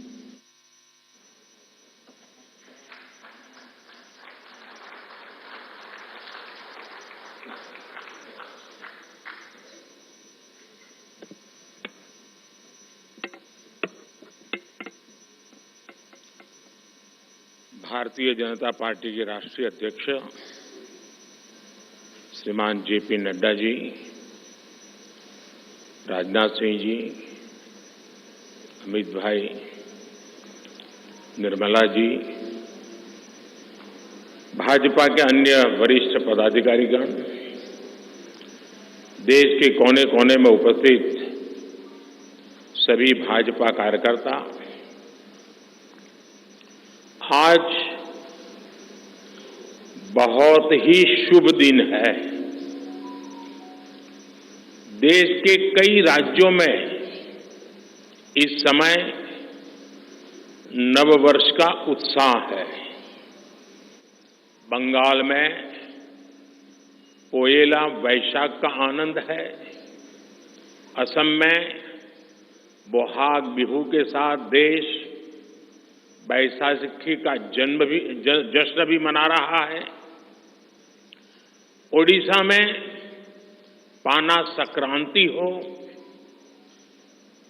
Speaker 4: भारतीय जनता पार्टी के राष्ट्रीय अध्यक्ष श्रीमान जेपी नड्डा जी, राजनाथ सिंह जी, अमित भाई, निर्मला जी, भाजपा के अन्य वरिष्ठ पदाधिकारीगण, देश के कोने कोने में उपस्थित सभी भाजपा कार्यकर्ता, आज बहुत ही शुभ दिन है। देश के कई राज्यों में इस समय नववर्ष का उत्साह है। बंगाल में पोएला वैशाख का आनंद है। असम में बोहाग बिहू के साथ देश बैसाखी का जश्न भी मना रहा है। ओडिशा में पाना संक्रांति हो,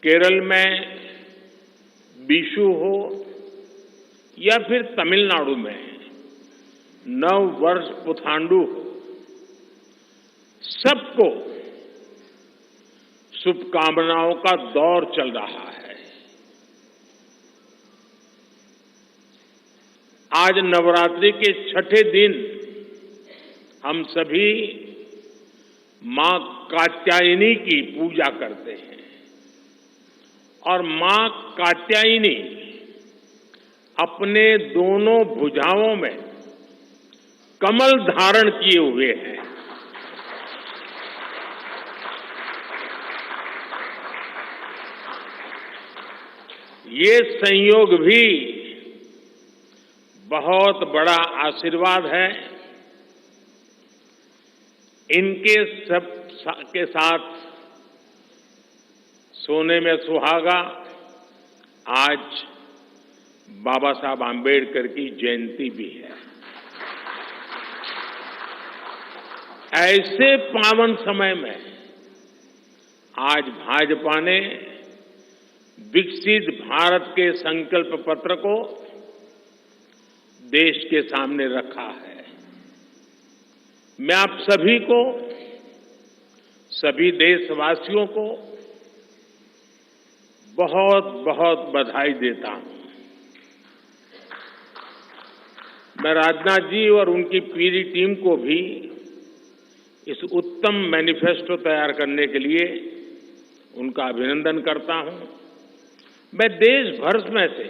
Speaker 4: केरल में बिशु हो या फिर तमिलनाडु में नव वर्ष पुथांडु हो, सबको शुभकामनाओं का दौर चल रहा है। आज नवरात्रि के छठे दिन हम सभी मां कात्यायनी की पूजा करते हैं और मां कात्यायनी अपने दोनों भुजाओं में कमल धारण किए हुए हैं। ये संयोग भी बहुत बड़ा आशीर्वाद है। इनके सब के साथ सोने में सुहागा आज बाबा साहब आम्बेडकर की जयंती भी है। ऐसे पावन समय में आज भाजपा ने विकसित भारत के संकल्प पत्र को देश के सामने रखा है। मैं आप सभी को, सभी देशवासियों को बहुत बहुत बधाई देता हूं। मैं राजनाथ जी और उनकी पूरी टीम को भी इस उत्तम मैनिफेस्टो तैयार करने के लिए उनका अभिनंदन करता हूं। मैं देश भर में से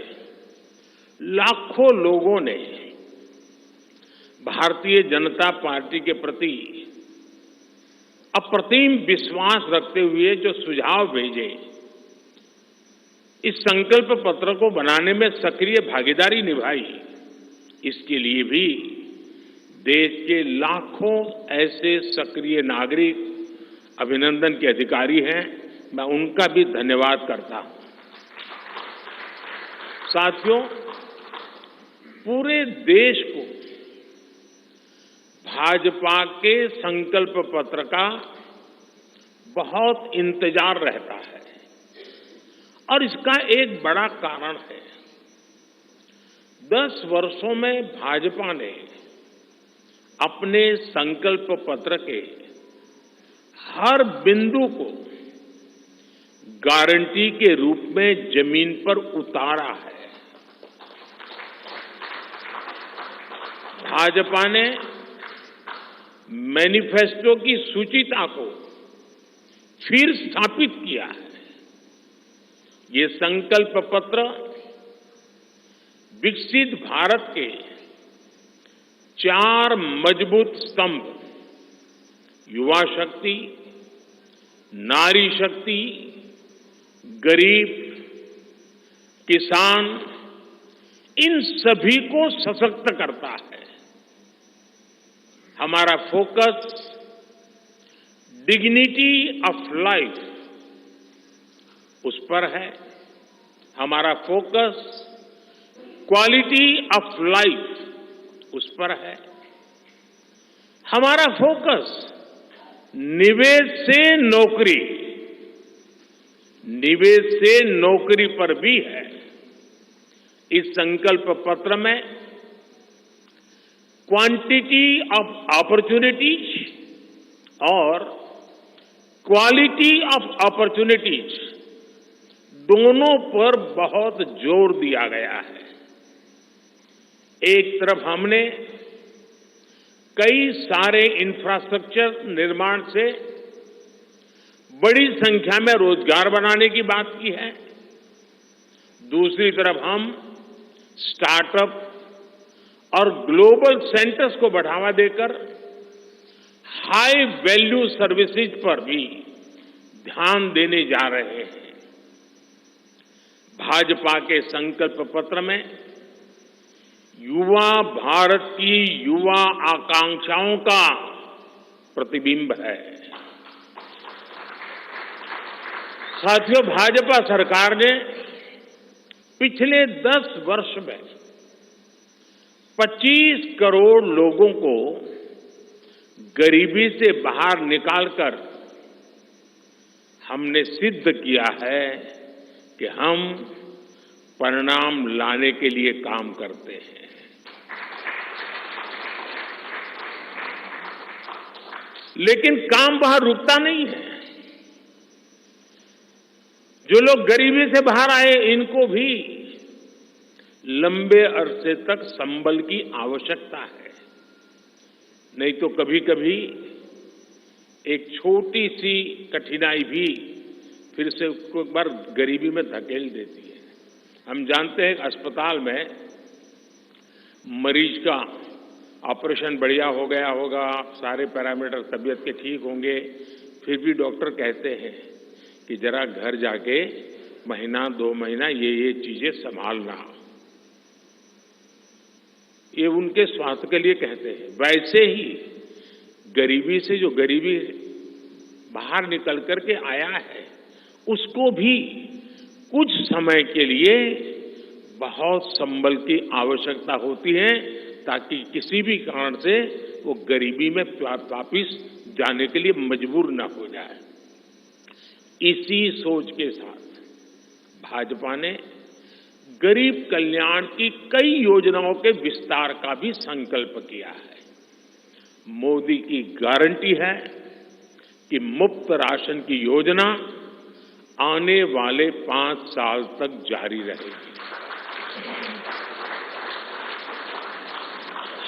Speaker 4: लाखों लोगों ने भारतीय जनता पार्टी के प्रति अप्रतिम विश्वास रखते हुए जो सुझाव भेजे, इस संकल्प पत्र को बनाने में सक्रिय भागीदारी निभाई, इसके लिए भी देश के लाखों ऐसे सक्रिय नागरिक अभिनंदन के अधिकारी हैं। मैं उनका भी धन्यवाद करता हूं। साथियों, पूरे देश को भाजपा के संकल्प पत्र का बहुत इंतजार रहता है और इसका एक बड़ा कारण है। 10 वर्षों में भाजपा ने अपने संकल्प पत्र के हर बिंदु को गारंटी के रूप में जमीन पर उतारा है। भाजपा ने मैनिफेस्टो की सूचिता को फिर स्थापित किया है। ये संकल्प पत्र विकसित भारत के 4 मजबूत स्तंभ, युवा शक्ति, नारी शक्ति, गरीब, किसान, इन सभी को सशक्त करता है। हमारा फोकस डिग्निटी ऑफ लाइफ उस पर है। हमारा फोकस क्वालिटी ऑफ लाइफ उस पर है। हमारा फोकस निवेश से नौकरी, निवेश से नौकरी पर भी है। इस संकल्प पत्र में क्वांटिटी ऑफ अपॉर्चुनिटीज और क्वालिटी ऑफ अपॉर्चुनिटीज दोनों पर बहुत जोर दिया गया है। एक तरफ हमने कई सारे इंफ्रास्ट्रक्चर निर्माण से बड़ी संख्या में रोजगार बनाने की बात की है। दूसरी तरफ हम स्टार्टअप और ग्लोबल सेंटर्स को बढ़ावा देकर हाई वैल्यू सर्विसेज पर भी ध्यान देने जा रहे हैं। भाजपा के संकल्प पत्र में युवा भारत की युवा आकांक्षाओं का प्रतिबिंब है। साथियों, भाजपा सरकार ने पिछले 10 वर्ष में 25 करोड़ लोगों को गरीबी से बाहर निकालकर हमने सिद्ध किया है कि हम परिणाम लाने के लिए काम करते हैं। लेकिन काम वहां रुकता नहीं है। जो लोग गरीबी से बाहर आए, इनको भी लंबे अरसे तक संबल की आवश्यकता है। नहीं तो कभी कभी एक छोटी सी कठिनाई भी फिर से उसको एक बार गरीबी में धकेल देती है। हम जानते हैं कि अस्पताल में मरीज का ऑपरेशन बढ़िया हो गया होगा, सारे पैरामीटर तबीयत के ठीक होंगे, फिर भी डॉक्टर कहते हैं कि जरा घर जाके महीना 2 महीना ये चीजें संभालना। ये उनके स्वास्थ्य के लिए कहते हैं। वैसे ही गरीबी से जो गरीबी बाहर निकल करके आया है, उसको भी कुछ समय के लिए बहुत संबल की आवश्यकता होती है, ताकि किसी भी कारण से वो गरीबी में वापिस जाने के लिए मजबूर न हो जाए। इसी सोच के साथ भाजपा ने गरीब कल्याण की कई योजनाओं के विस्तार का भी संकल्प किया है। मोदी की गारंटी है कि मुफ्त राशन की योजना आने वाले 5 साल तक जारी रहेगी।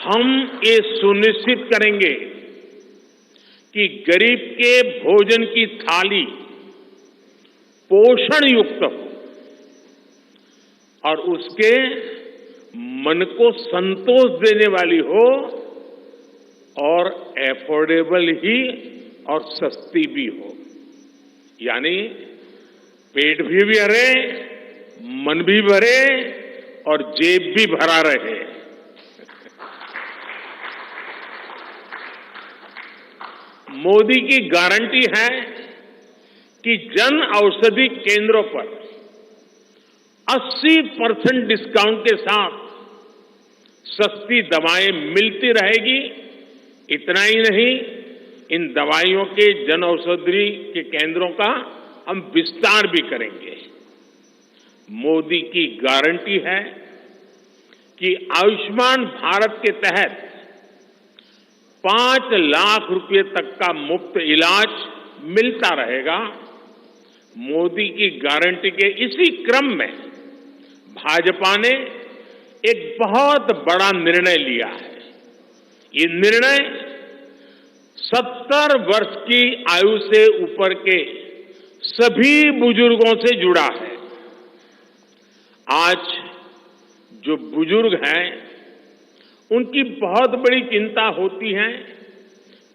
Speaker 4: हम ये सुनिश्चित करेंगे कि गरीब के भोजन की थाली पोषण युक्त हो और उसके मन को संतोष देने वाली हो और एफोर्डेबल ही और सस्ती भी हो। यानी पेट भी भरे, मन भी भरे और जेब भी भरा रहे। मोदी की गारंटी है कि जन औषधि केंद्रों पर 80% डिस्काउंट के साथ सस्ती दवाएं मिलती रहेगी। इतना ही नहीं, इन दवाइयों के जन औषधि के केंद्रों का हम विस्तार भी करेंगे। मोदी की गारंटी है कि आयुष्मान भारत के तहत 5 लाख रुपए तक का मुफ्त इलाज मिलता रहेगा। मोदी की गारंटी के इसी क्रम में भाजपा ने एक बहुत बड़ा निर्णय लिया है। ये निर्णय 70 वर्ष की आयु से ऊपर के सभी बुजुर्गों से जुड़ा है। आज जो बुजुर्ग हैं, उनकी बहुत बड़ी चिंता होती है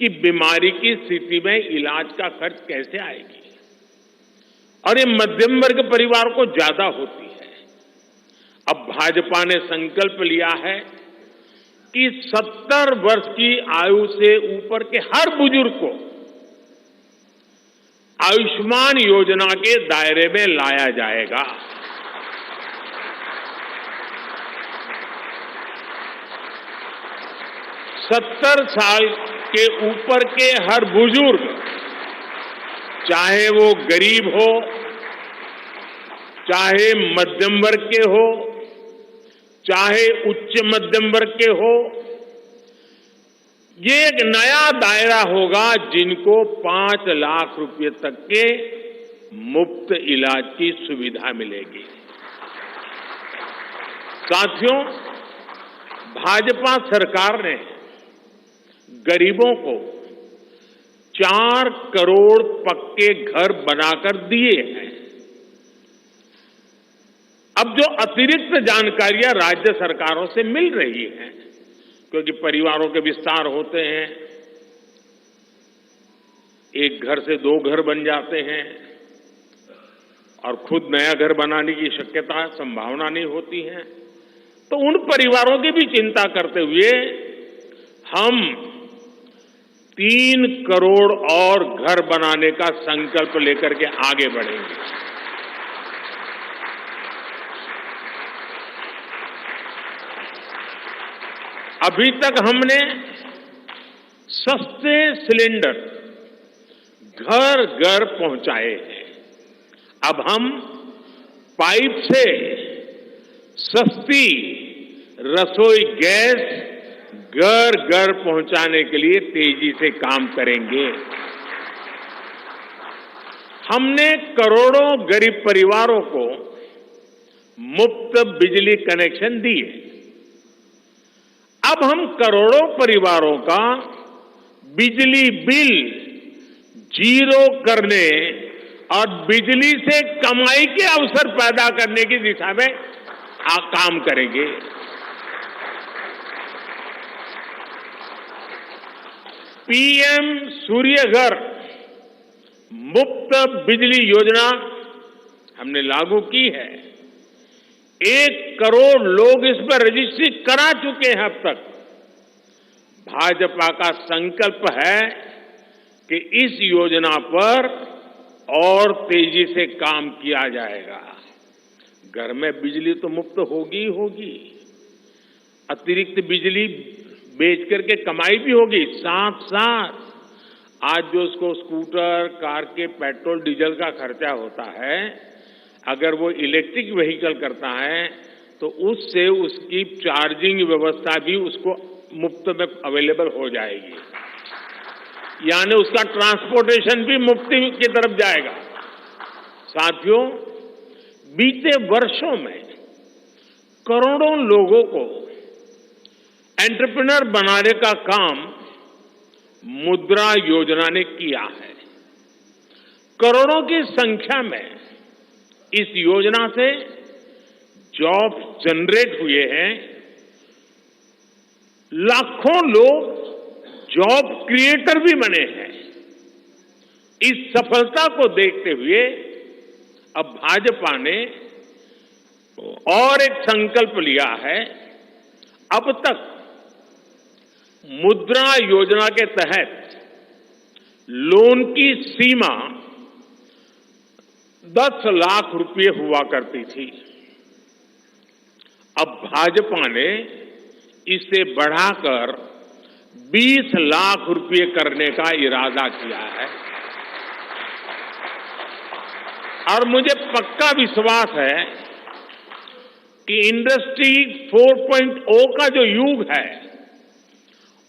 Speaker 4: कि बीमारी की स्थिति में इलाज का खर्च कैसे आएगी, और ये मध्यम वर्ग परिवार को ज्यादा होती है। अब भाजपा ने संकल्प लिया है कि 70 वर्ष की आयु से ऊपर के हर बुजुर्ग को आयुष्मान योजना के दायरे में लाया जाएगा। 70 साल के ऊपर के हर बुजुर्ग, चाहे वो गरीब हो, चाहे मध्यम वर्ग के हो, चाहे उच्च मध्यम वर्ग के हो, ये एक नया दायरा होगा जिनको 5 लाख रुपए तक के मुफ्त इलाज की सुविधा मिलेगी। साथियों, भाजपा सरकार ने गरीबों को 4 करोड़ पक्के घर बनाकर दिए हैं। अब जो अतिरिक्त जानकारियां राज्य सरकारों से मिल रही हैं, क्योंकि परिवारों के विस्तार होते हैं, एक घर से 2 घर बन जाते हैं और खुद नया घर बनाने की शक्यता, संभावना नहीं होती है, तो उन परिवारों की भी चिंता करते हुए हम 3 करोड़ और घर बनाने का संकल्प लेकर के आगे बढ़ेंगे। अभी तक हमने सस्ते सिलेंडर घर घर पहुंचाए हैं। अब हम पाइप से सस्ती रसोई गैस घर घर पहुंचाने के लिए तेजी से काम करेंगे। हमने करोड़ों गरीब परिवारों को मुफ्त बिजली कनेक्शन दिए। अब हम करोड़ों परिवारों का बिजली बिल 0 करने और बिजली से कमाई के अवसर पैदा करने की दिशा में काम करेंगे। पीएम सूर्य घर मुफ्त बिजली योजना हमने लागू की है। 1 करोड़ लोग इस पर रजिस्ट्री करा चुके हैं अब तक। भाजपा का संकल्प है कि इस योजना पर और तेजी से काम किया जाएगा। घर में बिजली तो मुफ्त होगी ही होगी, अतिरिक्त बिजली बेच करके कमाई भी होगी। साथ साथ आज जो उसको स्कूटर, कार के पेट्रोल डीजल का खर्चा होता है, अगर वो इलेक्ट्रिक व्हीकल करता है तो उससे उसकी चार्जिंग व्यवस्था भी उसको मुफ्त में अवेलेबल हो जाएगी, यानी उसका ट्रांसपोर्टेशन भी मुफ्ती की तरफ जाएगा। साथियों, बीते वर्षों में करोड़ों लोगों को एंटरप्रेन्योर बनाने का काम मुद्रा योजना ने किया है। करोड़ों की संख्या में इस योजना से जॉब जनरेट हुए हैं। लाखों लोग जॉब क्रिएटर भी बने हैं। इस सफलता को देखते हुए अब भाजपा ने और एक संकल्प लिया है। अब तक मुद्रा योजना के तहत लोन की सीमा 10 लाख रुपए हुआ करती थी। अब भाजपा ने इसे बढ़ाकर 20 लाख रुपए करने का इरादा किया है और मुझे पक्का विश्वास है कि इंडस्ट्री 4.0 का जो युग है,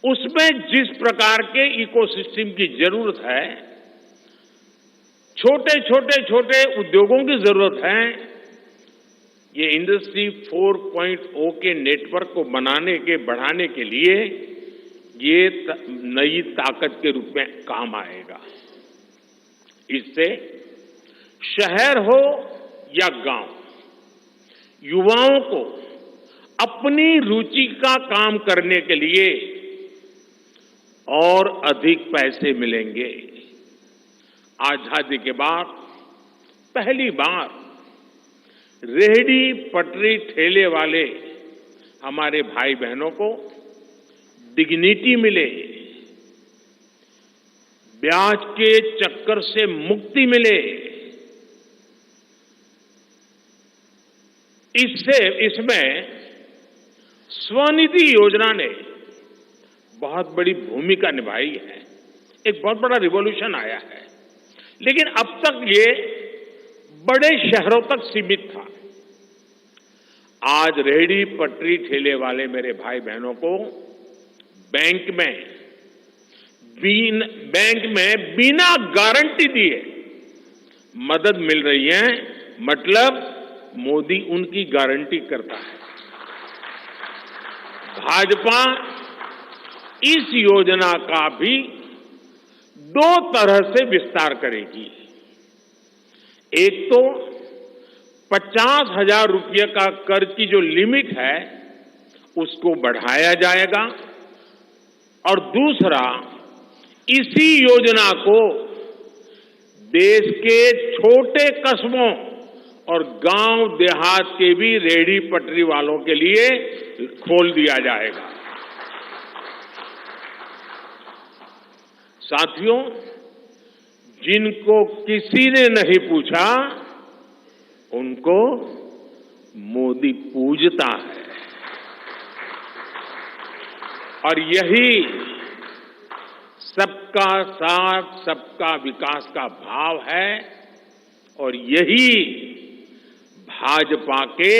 Speaker 4: उसमें जिस प्रकार के इकोसिस्टम की जरूरत है, छोटे उद्योगों की जरूरत है, ये इंडस्ट्री 4.0 के नेटवर्क को बढ़ाने के लिए ये नई ताकत के रूप में काम आएगा। इससे शहर हो या गांव, युवाओं को अपनी रुचि का काम करने के लिए और अधिक पैसे मिलेंगे। आजादी के बाद पहली बार रेहड़ी पटरी ठेले वाले हमारे भाई बहनों को डिग्निटी मिले, ब्याज के चक्कर से मुक्ति मिले। इसमें स्वनिधि योजना ने बहुत बड़ी भूमिका निभाई है। एक बहुत बड़ा रिवॉल्यूशन आया है, लेकिन अब तक ये बड़े शहरों तक सीमित था। आज रेहड़ी पटरी ठेले वाले मेरे भाई बहनों को बैंक में बिना गारंटी दिए मदद मिल रही है। मतलब मोदी उनकी गारंटी करता है। भाजपा इस योजना का भी 2 तरह से विस्तार करेगी। एक तो 50,000 रुपये का कर्ज की जो लिमिट है उसको बढ़ाया जाएगा, और दूसरा, इसी योजना को देश के छोटे कस्बों और गांव देहात के भी रेहड़ी पटरी वालों के लिए खोल दिया जाएगा। साथियों, जिनको किसी ने नहीं पूछा उनको मोदी पूजता है, और यही सबका साथ सबका विकास का भाव है, और यही भाजपा के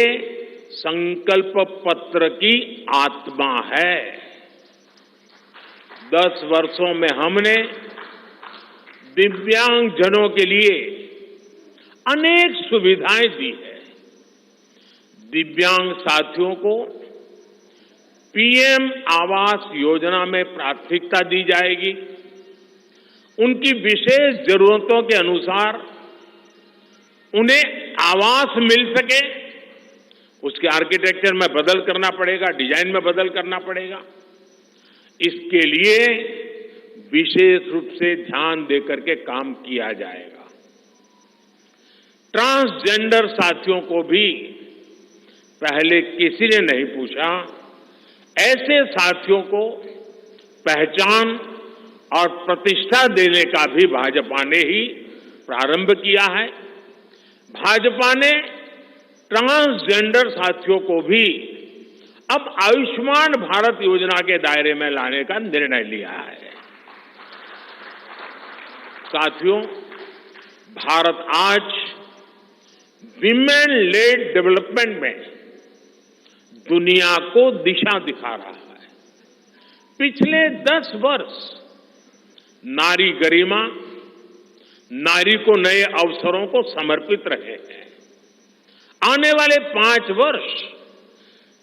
Speaker 4: संकल्प पत्र की आत्मा है। 10 वर्षों में हमने दिव्यांगजनों के लिए अनेक सुविधाएं दी है। दिव्यांग साथियों को पीएम आवास योजना में प्राथमिकता दी जाएगी। उनकी विशेष जरूरतों के अनुसार उन्हें आवास मिल सके, उसके आर्किटेक्चर में बदल करना पड़ेगा, डिजाइन में बदल करना पड़ेगा। इसके लिए विशेष रूप से ध्यान देकर के काम किया जाएगा। ट्रांसजेंडर साथियों को भी पहले किसी ने नहीं पूछा, ऐसे साथियों को पहचान और प्रतिष्ठा देने का भी भाजपा ने ही प्रारंभ किया है। भाजपा ने ट्रांसजेंडर साथियों को भी अब आयुष्मान भारत योजना के दायरे में लाने का निर्णय लिया है। साथियों, भारत आज विमेन लेड डेवलपमेंट में दुनिया को दिशा दिखा रहा है। पिछले 10 वर्ष नारी गरिमा, नारी को नए अवसरों को समर्पित रहे हैं। आने वाले 5 वर्ष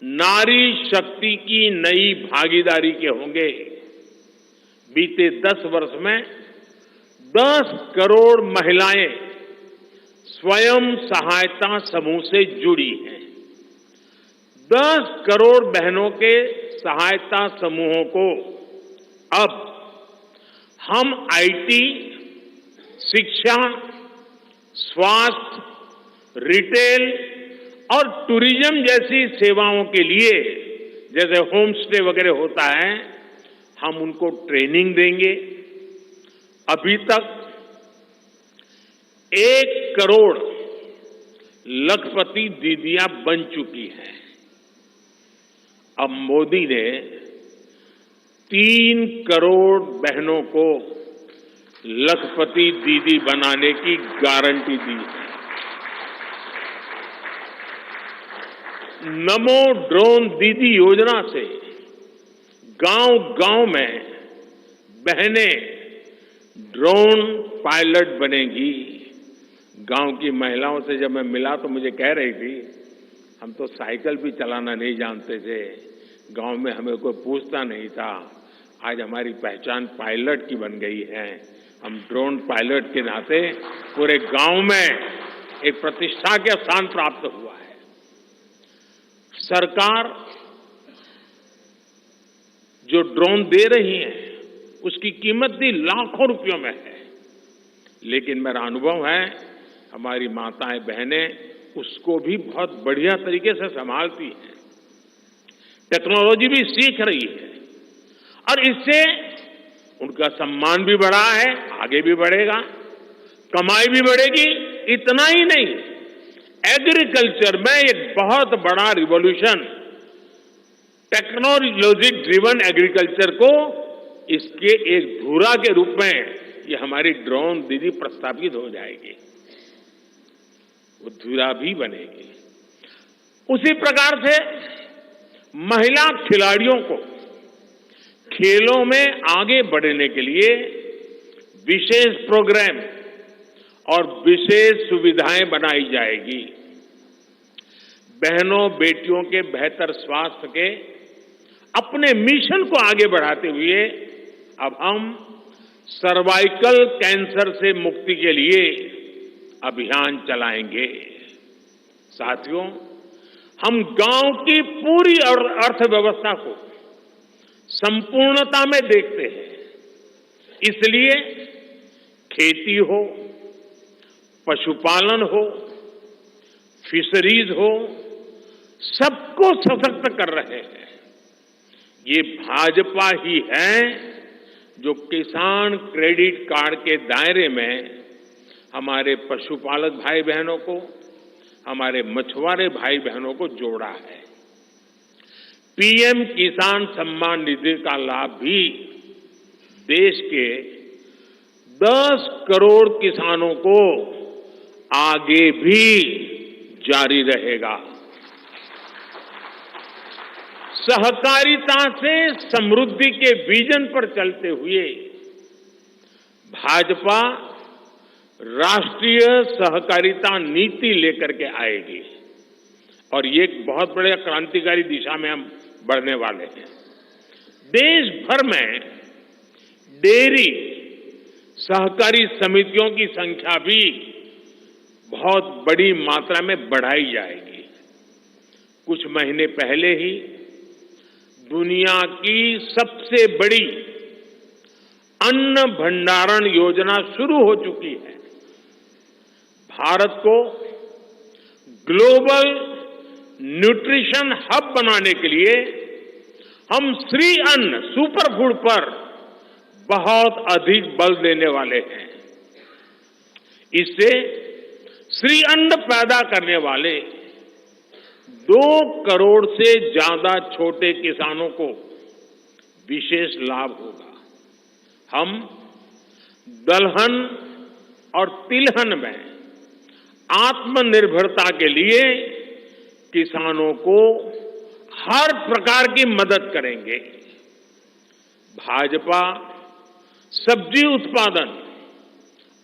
Speaker 4: नारी शक्ति की नई भागीदारी के होंगे। बीते 10 वर्ष में 10 करोड़ महिलाएं स्वयं सहायता समूह से जुड़ी हैं। 10 करोड़ बहनों के सहायता समूहों को अब हम आईटी, शिक्षा, स्वास्थ्य, रिटेल और टूरिज्म जैसी सेवाओं के लिए, जैसे होम स्टे वगैरह होता है, हम उनको ट्रेनिंग देंगे। अभी तक 1 करोड़ लखपति दीदियां बन चुकी हैं। अब मोदी ने 3 करोड़ बहनों को लखपति दीदी बनाने की गारंटी दी है। नमो ड्रोन दीदी योजना से गांव-गांव में बहनें ड्रोन पायलट बनेंगी। गांव की महिलाओं से जब मैं मिला तो मुझे कह रही थी, हम तो साइकिल भी चलाना नहीं जानते थे, गांव में हमें कोई पूछता नहीं था, आज हमारी पहचान पायलट की बन गई है। हम ड्रोन पायलट के नाते पूरे गांव में एक प्रतिष्ठा का स्थान प्राप्त हुआ है। सरकार जो ड्रोन दे रही है उसकी कीमत भी लाखों रुपयों में है, लेकिन मेरा अनुभव है हमारी माताएं बहनें उसको भी बहुत बढ़िया तरीके से संभालती हैं। टेक्नोलॉजी भी सीख रही है और इससे उनका सम्मान भी बढ़ा है, आगे भी बढ़ेगा, कमाई भी बढ़ेगी। इतना ही नहीं, एग्रीकल्चर में एक बहुत बड़ा रिवॉल्यूशन, टेक्नोलॉजी ड्रिवन एग्रीकल्चर को इसके एक धुरा के रूप में ये हमारी ड्रोन दीदी प्रस्थापित हो जाएगी, वो धुरा भी बनेगी। उसी प्रकार से महिला खिलाड़ियों को खेलों में आगे बढ़ने के लिए विशेष प्रोग्राम और विशेष सुविधाएं बनाई जाएगी। बहनों बेटियों के बेहतर स्वास्थ्य के अपने मिशन को आगे बढ़ाते हुए अब हम सर्वाइकल कैंसर से मुक्ति के लिए अभियान चलाएंगे। साथियों, हम गांव की पूरी अर्थव्यवस्था को संपूर्णता में देखते हैं, इसलिए खेती हो, पशुपालन हो, फिशरीज हो, सबको सशक्त कर रहे हैं। ये भाजपा ही है जो किसान क्रेडिट कार्ड के दायरे में हमारे पशुपालक भाई बहनों को, हमारे मछुआरे भाई बहनों को जोड़ा है। पीएम किसान सम्मान निधि का लाभ भी देश के 10 करोड़ किसानों को आगे भी जारी रहेगा। सहकारिता से समृद्धि के विजन पर चलते हुए भाजपा राष्ट्रीय सहकारिता नीति लेकर के आएगी और ये एक बहुत बड़े क्रांतिकारी दिशा में हम बढ़ने वाले हैं। देश भर में डेयरी सहकारी समितियों की संख्या भी बहुत बड़ी मात्रा में बढ़ाई जाएगी। कुछ महीने पहले ही दुनिया की सबसे बड़ी अन्न भंडारण योजना शुरू हो चुकी है। भारत को ग्लोबल न्यूट्रिशन हब बनाने के लिए हम श्री अन्न सुपर फूड पर बहुत अधिक बल देने वाले हैं। इससे श्री अन्न पैदा करने वाले 2 करोड़ से ज्यादा छोटे किसानों को विशेष लाभ होगा। हम दलहन और तिलहन में आत्मनिर्भरता के लिए किसानों को हर प्रकार की मदद करेंगे। भाजपा सब्जी उत्पादन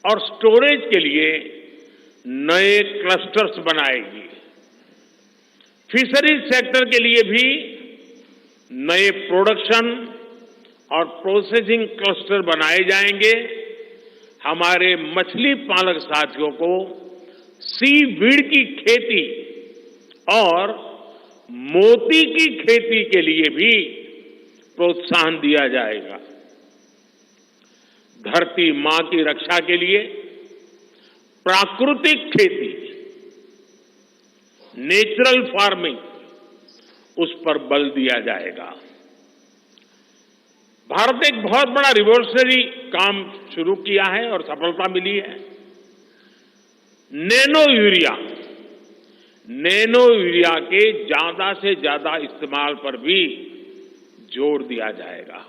Speaker 4: और स्टोरेज के लिए नए क्लस्टर्स बनाएगी। फिशरीज सेक्टर के लिए भी नए प्रोडक्शन और प्रोसेसिंग क्लस्टर बनाए जाएंगे। हमारे मछली पालक साथियों को सीवीड की खेती और मोती की खेती के लिए भी प्रोत्साहन दिया जाएगा। धरती मां की रक्षा के लिए प्राकृतिक खेती, नेचुरल फार्मिंग, उस पर बल दिया जाएगा। भारत ने एक बहुत बड़ा रिवॉल्यूशनरी काम शुरू किया है और सफलता मिली है। नैनो यूरिया के ज्यादा से ज्यादा इस्तेमाल पर भी जोर दिया जाएगा।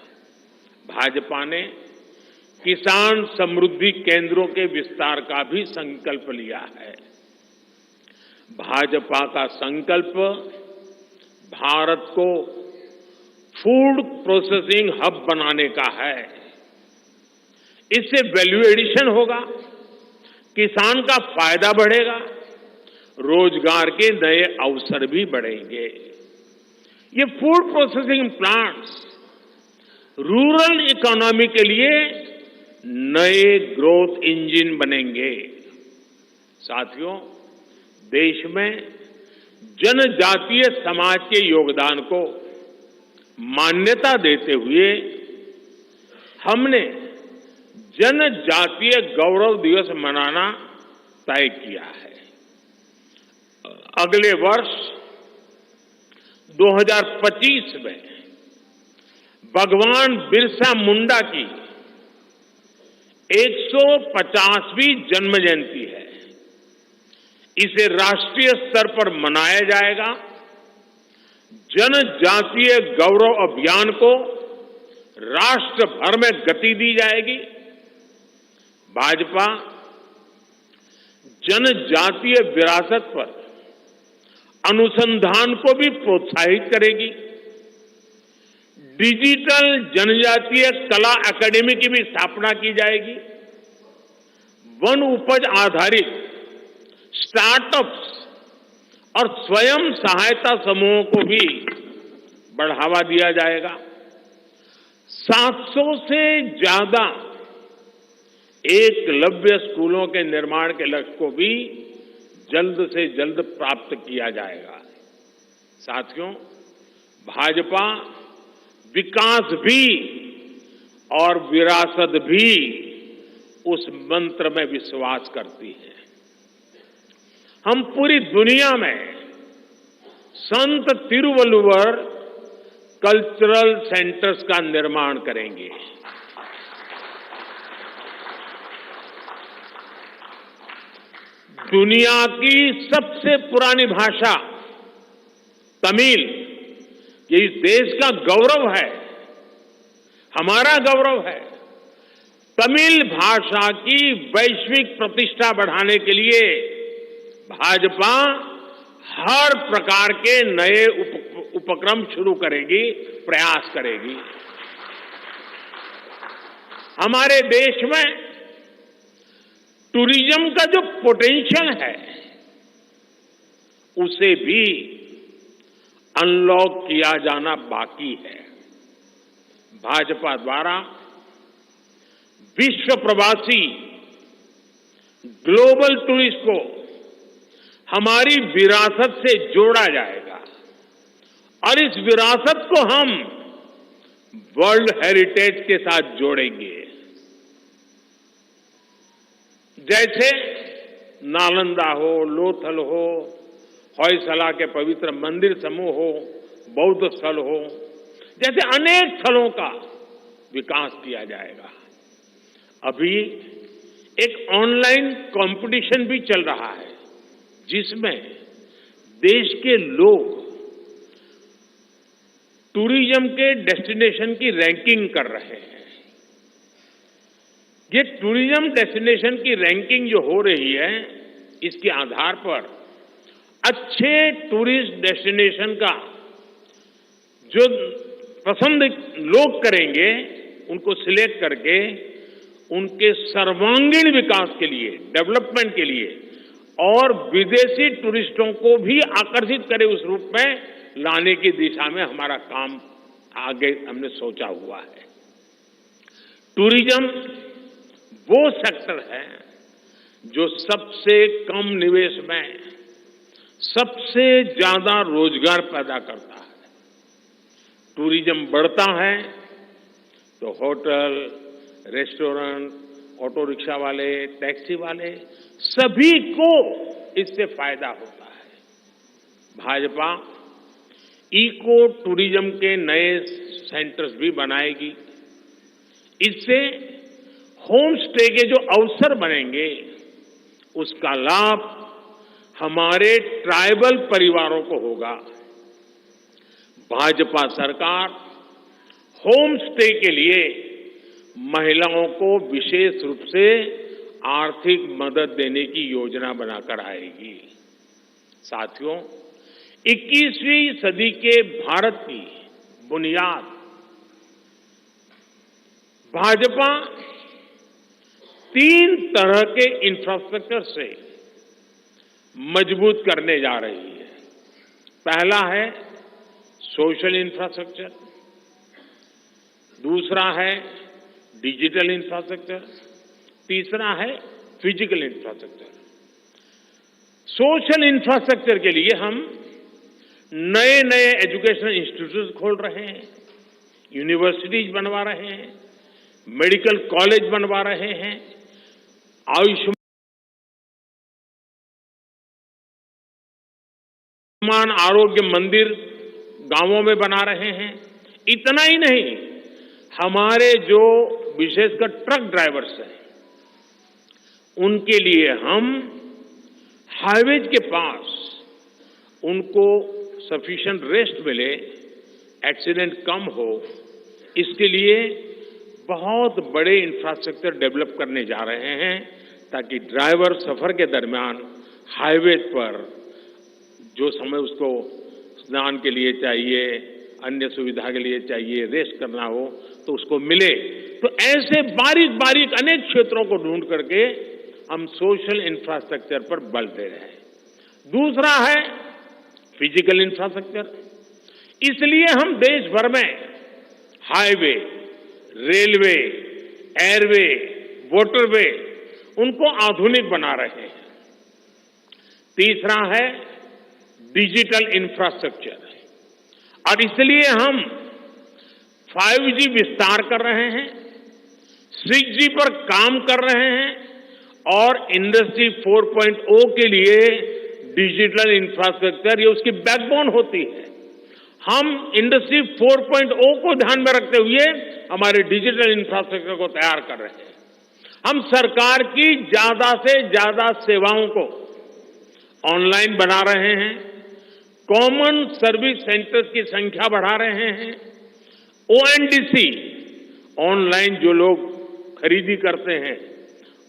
Speaker 4: भाजपा ने किसान समृद्धि केंद्रों के विस्तार का भी संकल्प लिया है। भाजपा का संकल्प भारत को फूड प्रोसेसिंग हब बनाने का है। इससे वैल्यू एडिशन होगा, किसान का फायदा बढ़ेगा, रोजगार के नए अवसर भी बढ़ेंगे। ये food processing plants rural economy के लिए नए ग्रोथ इंजन बनेंगे। साथियों, देश में जनजातीय समाज के योगदान को मान्यता देते हुए हमने जनजातीय गौरव दिवस मनाना तय किया है। अगले वर्ष 2025 में भगवान बिरसा मुंडा की 150वीं जन्म जयंती है। इसे राष्ट्रीय स्तर पर मनाया जाएगा। जनजातीय गौरव अभियान को राष्ट्र भर में गति दी जाएगी। भाजपा जनजातीय विरासत पर अनुसंधान को भी प्रोत्साहित करेगी। डिजिटल जनजातीय कला एकेडमी की भी स्थापना की जाएगी। वन उपज आधारित स्टार्टअप्स और स्वयं सहायता समूहों को भी बढ़ावा दिया जाएगा। 700 से ज्यादा एकलव्य स्कूलों के निर्माण के लक्ष्य को भी जल्द से जल्द प्राप्त किया जाएगा। साथियों, भाजपा विकास भी और विरासत भी उस मंत्र में विश्वास करती है। हम पूरी दुनिया में संत तिरुवल्लुवर कल्चरल सेंटर्स का निर्माण करेंगे। दुनिया की सबसे पुरानी भाषा तमिल, ये इस देश का गौरव है, हमारा गौरव है। तमिल भाषा की वैश्विक प्रतिष्ठा बढ़ाने के लिए भाजपा हर प्रकार के नए उपक्रम शुरू करेगी, प्रयास करेगी। हमारे देश में टूरिज्म का जो पोटेंशियल है, उसे भी अनलॉक किया जाना बाकी है। भाजपा द्वारा विश्व प्रवासी ग्लोबल टूरिस्ट को हमारी विरासत से जोड़ा जाएगा और इस विरासत को हम वर्ल्ड हेरिटेज के साथ जोड़ेंगे। जैसे नालंदा हो, लोथल हो, होयसला के पवित्र मंदिर समूह हो, बौद्ध स्थल हो, जैसे अनेक स्थलों का विकास किया जाएगा। अभी एक ऑनलाइन कंपटीशन भी चल रहा है जिसमें देश के लोग टूरिज्म के डेस्टिनेशन की रैंकिंग कर रहे हैं। ये टूरिज्म डेस्टिनेशन की रैंकिंग जो हो रही है, इसके आधार पर अच्छे टूरिस्ट डेस्टिनेशन का जो पसंद लोग करेंगे, उनको सिलेक्ट करके उनके सर्वांगीण विकास के लिए, डेवलपमेंट के लिए और विदेशी टूरिस्टों को भी आकर्षित करे उस रूप में लाने की दिशा में हमारा काम आगे हमने सोचा हुआ है। टूरिज्म वो सेक्टर है जो सबसे कम निवेश में सबसे ज्यादा रोजगार पैदा करता है। टूरिज्म बढ़ता है तो होटल, रेस्टोरेंट, ऑटो रिक्शा वाले, टैक्सी वाले सभी को इससे फायदा होता है। भाजपा इको टूरिज्म के नए सेंटर्स भी बनाएगी। इससे होम स्टे के जो अवसर बनेंगे, उसका लाभ हमारे ट्राइबल परिवारों को होगा। भाजपा सरकार होम स्टे के लिए महिलाओं को विशेष रूप से आर्थिक मदद देने की योजना बनाकर आएगी। साथियों, 21वीं सदी के भारत की बुनियाद भाजपा 3 तरह के इंफ्रास्ट्रक्चर से मजबूत करने जा रही है। पहला है सोशल इंफ्रास्ट्रक्चर, दूसरा है डिजिटल इंफ्रास्ट्रक्चर, तीसरा है फिजिकल इंफ्रास्ट्रक्चर। सोशल इंफ्रास्ट्रक्चर के लिए हम नए नए एजुकेशनल इंस्टीट्यूट खोल रहे हैं, यूनिवर्सिटीज बनवा रहे हैं, मेडिकल कॉलेज बनवा रहे हैं, आयुष्मान आरोग्य मंदिर गांवों में बना रहे हैं। इतना ही नहीं, हमारे जो विशेषकर ट्रक ड्राइवर्स हैं, उनके लिए हम हाईवेज के पास उनको सफिशिएंट रेस्ट मिले, एक्सीडेंट कम हो, इसके लिए बहुत बड़े इंफ्रास्ट्रक्चर डेवलप करने जा रहे हैं ताकि ड्राइवर सफर के दरमियान हाईवे पर जो समय उसको स्नान के लिए चाहिए, अन्य सुविधा के लिए चाहिए, रेस्ट करना हो तो उसको मिले। तो ऐसे बारीक बारीक अनेक क्षेत्रों को ढूंढ करके हम सोशल इंफ्रास्ट्रक्चर पर बल दे रहे हैं। दूसरा है फिजिकल इंफ्रास्ट्रक्चर। इसलिए हम देश भर में हाईवे, रेलवे, एयरवे, वाटरवे उनको आधुनिक बना रहे हैं। तीसरा है डिजिटल इंफ्रास्ट्रक्चर, और इसलिए हम 5G विस्तार कर रहे हैं, 6G पर काम कर रहे हैं और इंडस्ट्री 4.0 के लिए डिजिटल इंफ्रास्ट्रक्चर ये उसकी बैकबोन होती है। हम इंडस्ट्री 4.0 को ध्यान में रखते हुए हमारे डिजिटल इंफ्रास्ट्रक्चर को तैयार कर रहे हैं। हम सरकार की ज्यादा से ज्यादा सेवाओं को ऑनलाइन बना रहे हैं, कॉमन सर्विस सेंटर्स की संख्या बढ़ा रहे हैं, ONDC ऑनलाइन जो लोग खरीदी करते हैं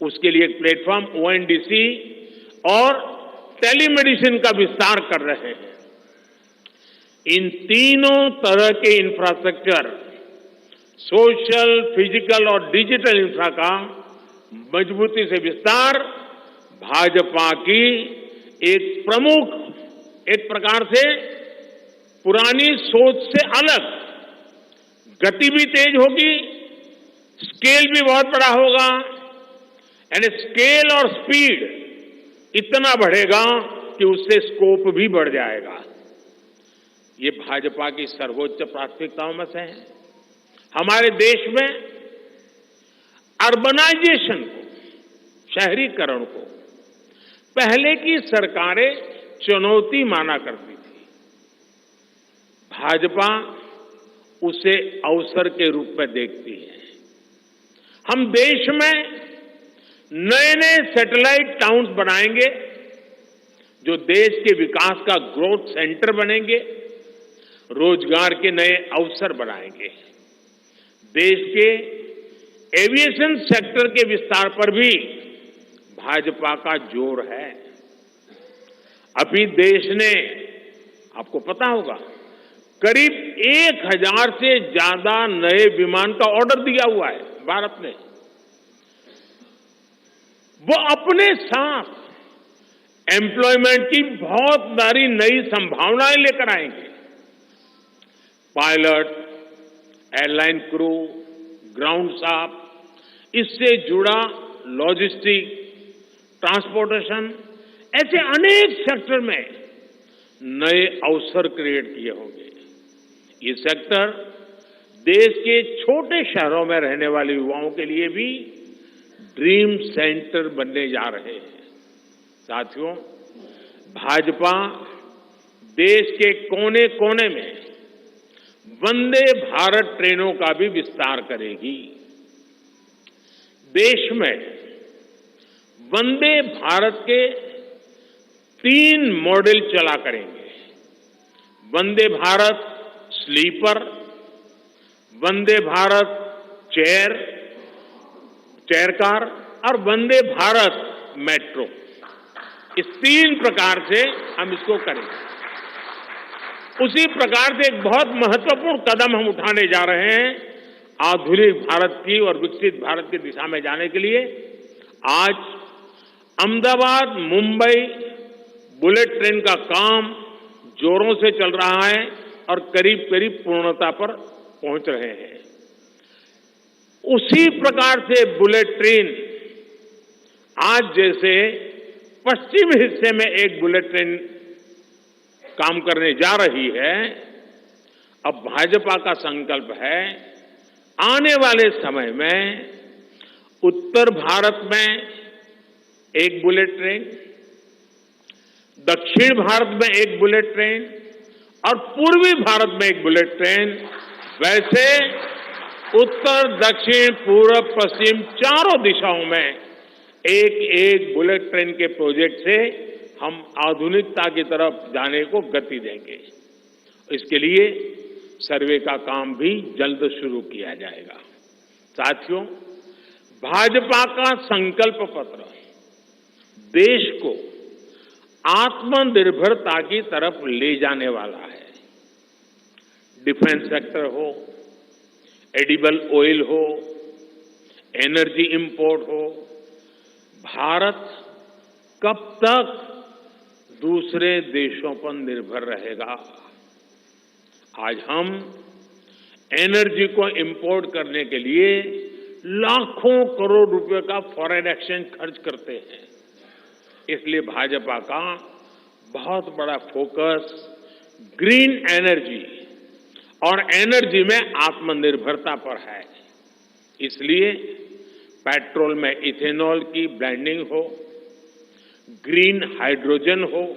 Speaker 4: उसके लिए एक प्लेटफॉर्म ONDC और टेलीमेडिसिन का विस्तार कर रहे हैं। इन तीनों तरह के इंफ्रास्ट्रक्चर, सोशल, फिजिकल और डिजिटल इंफ्रा का मजबूती से विस्तार भाजपा की एक प्रमुख, एक प्रकार से पुरानी सोच से अलग, गति भी तेज होगी, स्केल भी बहुत बड़ा होगा, यानी स्केल और स्पीड इतना बढ़ेगा कि उससे स्कोप भी बढ़ जाएगा। ये भाजपा की सर्वोच्च प्राथमिकताओं में से है। हमारे देश में अर्बनाइजेशन को, शहरीकरण को पहले की सरकारें चुनौती माना करती थी। भाजपा उसे अवसर के रूप में देखती है। हम देश में नए नए सैटेलाइट टाउन्स बनाएंगे जो देश के विकास का ग्रोथ सेंटर बनेंगे, रोजगार के नए अवसर बनाएंगे। देश के एविएशन सेक्टर के विस्तार पर भी भाजपा का जोर है। अभी देश ने, आपको पता होगा, करीब 1000 से ज्यादा नए विमान का ऑर्डर दिया हुआ है भारत ने। वो अपने साथ एम्प्लॉयमेंट की बहुत सारी नई संभावनाएं लेकर आएंगे। Pilot, airline crew, ground staff, इससे जुड़ा लॉजिस्टिक, ट्रांसपोर्टेशन, ऐसे अनेक सेक्टर में नए अवसर क्रिएट किए होंगे। ये सेक्टर देश के छोटे शहरों में रहने वाले युवाओं के लिए भी ड्रीम सेंटर बनने जा रहे हैं। साथियों, भाजपा देश के कोने कोने में वंदे भारत ट्रेनों का भी विस्तार करेगी। देश में वंदे भारत के 3 मॉडल चला करेंगे। Vande Bharat sleeper, Vande Bharat chair car और वंदे भारत मेट्रो। इस 3 प्रकार से हम इसको करेंगे। उसी प्रकार से एक बहुत महत्वपूर्ण कदम हम उठाने जा रहे हैं आधुनिक भारत की और विकसित भारत की दिशा में जाने के लिए। आज अहमदाबाद मुंबई बुलेट ट्रेन का काम जोरों से चल रहा है और करीब करीब पूर्णता पर पहुंच रहे हैं। उसी प्रकार से बुलेट ट्रेन आज जैसे पश्चिम हिस्से में एक बुलेट ट्रेन काम करने जा रही है, अब भाजपा का संकल्प है आने वाले समय में उत्तर भारत में एक बुलेट ट्रेन, दक्षिण भारत में एक बुलेट ट्रेन और पूर्वी भारत में एक बुलेट ट्रेन, वैसे उत्तर, दक्षिण, पूर्व, पश्चिम चारों दिशाओं में एक एक बुलेट ट्रेन के प्रोजेक्ट से हम आधुनिकता की तरफ जाने को गति देंगे। इसके लिए सर्वे का काम भी जल्द शुरू किया जाएगा। साथियों, भाजपा का संकल्प पत्र देश को आत्मनिर्भरता की तरफ ले जाने वाला है। डिफेंस सेक्टर हो, एडिबल ऑयल हो, एनर्जी इंपोर्ट हो, भारत कब तक दूसरे देशों पर निर्भर रहेगा? आज हम एनर्जी को इंपोर्ट करने के लिए लाखों करोड़ रुपए का फॉरेन एक्सचेंज खर्च करते हैं। इसलिए भाजपा का बहुत बड़ा फोकस ग्रीन एनर्जी और एनर्जी में आत्मनिर्भरता पर है। इसलिए पेट्रोल में इथेनॉल की ब्लेंडिंग हो, ग्रीन हाइड्रोजन हो,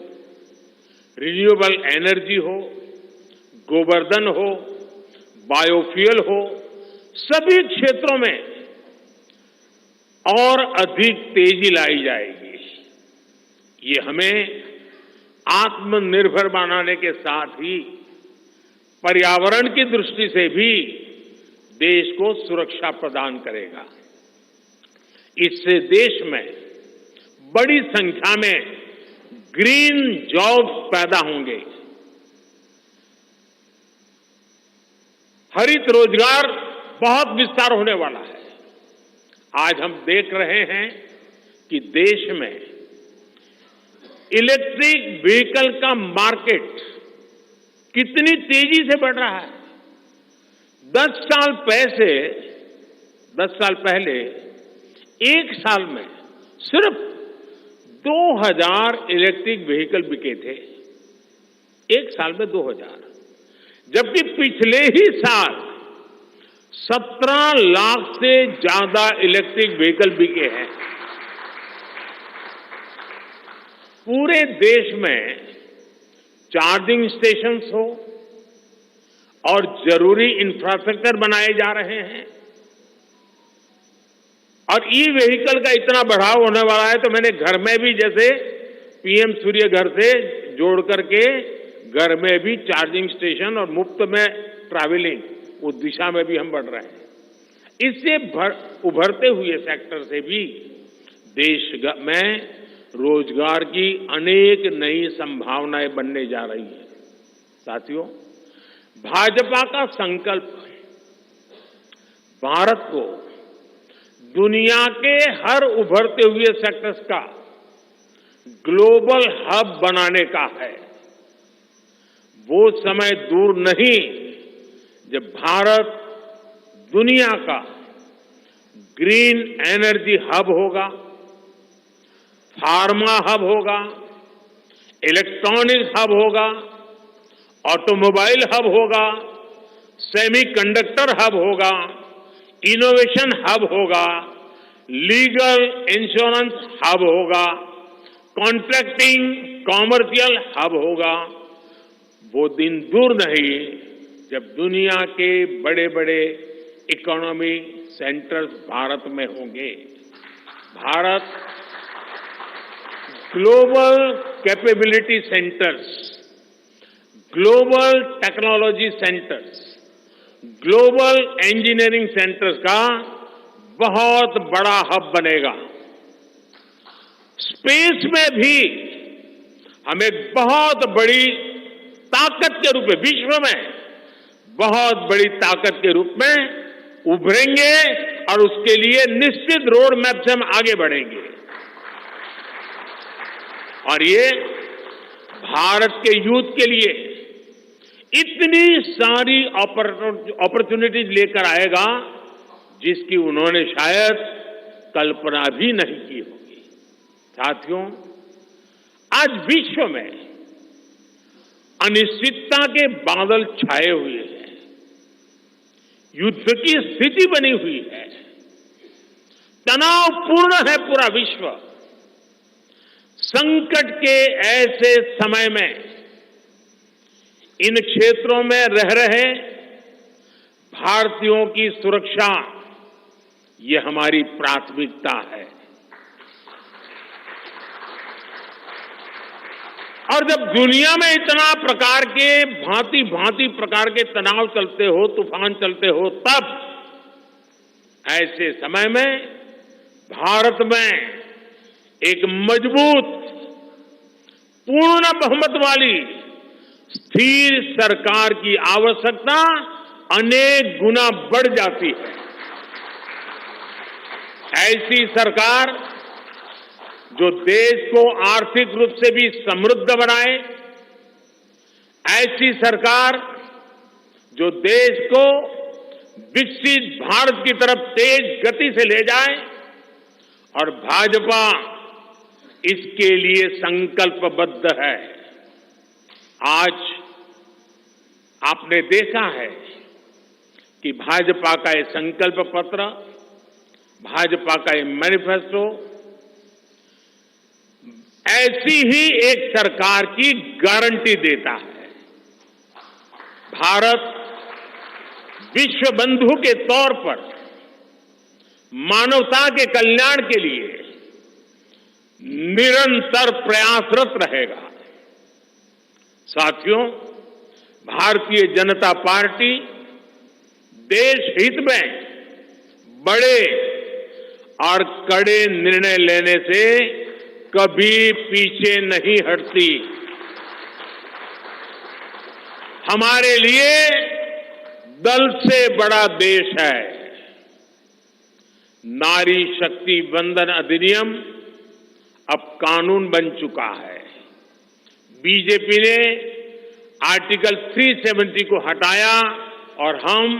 Speaker 4: रिन्यूएबल एनर्जी हो, गोवर्धन हो, बायोफ्यूल हो, सभी क्षेत्रों में और अधिक तेजी लाई जाएगी। ये हमें आत्मनिर्भर बनाने के साथ ही पर्यावरण की दृष्टि से भी देश को सुरक्षा प्रदान करेगा। इससे देश में बड़ी संख्या में ग्रीन जॉब्स पैदा होंगे। हरित रोजगार बहुत विस्तार होने वाला है। आज हम देख रहे हैं कि देश में इलेक्ट्रिक व्हीकल का मार्केट कितनी तेजी से बढ़ रहा है। 10 साल पहले एक साल में सिर्फ 2000 इलेक्ट्रिक व्हीकल बिके थे। एक साल में 2000, जबकि पिछले ही साल 17 लाख से ज्यादा इलेक्ट्रिक व्हीकल बिके हैं। पूरे देश में चार्जिंग स्टेशंस हो और जरूरी इंफ्रास्ट्रक्चर बनाए जा रहे हैं और ई व्हीकल का इतना बढ़ाव होने वाला है, तो मैंने घर में भी जैसे पीएम सूर्य घर से जोड़ करके घर में भी चार्जिंग स्टेशन और मुफ्त में ट्रैवलिंग उस दिशा में भी हम बढ़ रहे हैं। इससे उभरते हुए सेक्टर से भी देश में रोजगार की अनेक नई संभावनाएं बनने जा रही है। साथियों, भाजपा का संकल्प भारत को दुनिया के हर उभरते हुए सेक्टर्स का ग्लोबल हब बनाने का है। वो समय दूर नहीं जब भारत दुनिया का ग्रीन एनर्जी हब होगा, फार्मा हब होगा, इलेक्ट्रॉनिक हब होगा, ऑटोमोबाइल हब होगा, सेमीकंडक्टर हब होगा, इनोवेशन हब होगा, लीगल इंश्योरेंस हब होगा, कॉन्ट्रैक्टिंग कॉमर्शियल हब होगा। वो दिन दूर नहीं जब दुनिया के बड़े बड़े इकोनॉमी सेंटर्स भारत में होंगे। Bharat global capability centres, global technology centres, global engineering centres का बहुत बड़ा हब बनेगा। स्पेस में भी हम एक बहुत बड़ी ताकत के रूप में, विश्व में बहुत बड़ी ताकत के रूप में उभरेंगे और उसके लिए निश्चित रोड मैप से हम आगे बढ़ेंगे। और ये भारत के यूथ के लिए इतनी सारी अपॉर्चुनिटीज लेकर आएगा जिसकी उन्होंने शायद कल्पना भी नहीं की होगी। साथियों, आज विश्व में अनिश्चितता के बादल छाए हुए हैं, युद्ध की स्थिति बनी हुई है, तनावपूर्ण है पूरा विश्व। संकट के ऐसे समय में इन क्षेत्रों में रह रहे भारतीयों की सुरक्षा ये हमारी प्राथमिकता है। और जब दुनिया में इतना प्रकार के भांति भांति प्रकार के तनाव चलते हो, तूफान चलते हो, तब ऐसे समय में भारत में एक मजबूत पूर्ण बहुमत वाली स्थिर सरकार की आवश्यकता अनेक गुना बढ़ जाती है। ऐसी सरकार जो देश को आर्थिक रूप से भी समृद्ध बनाए, ऐसी सरकार जो देश को विकसित भारत की तरफ तेज गति से ले जाए, और भाजपा इसके लिए संकल्पबद्ध है। आज आपने देखा है कि भाजपा का ये संकल्प पत्र, भाजपा का ये मैनिफेस्टो ऐसी ही एक सरकार की गारंटी देता है। भारत विश्व बंधु के तौर पर मानवता के कल्याण के लिए निरंतर प्रयासरत रहेगा। साथियों, भारतीय जनता पार्टी देश हित में बड़े और कड़े निर्णय लेने से कभी पीछे नहीं हटती। हमारे लिए दल से बड़ा देश है। नारी शक्ति वंदन अधिनियम अब कानून बन चुका है। बीजेपी ने आर्टिकल 370 को हटाया और हम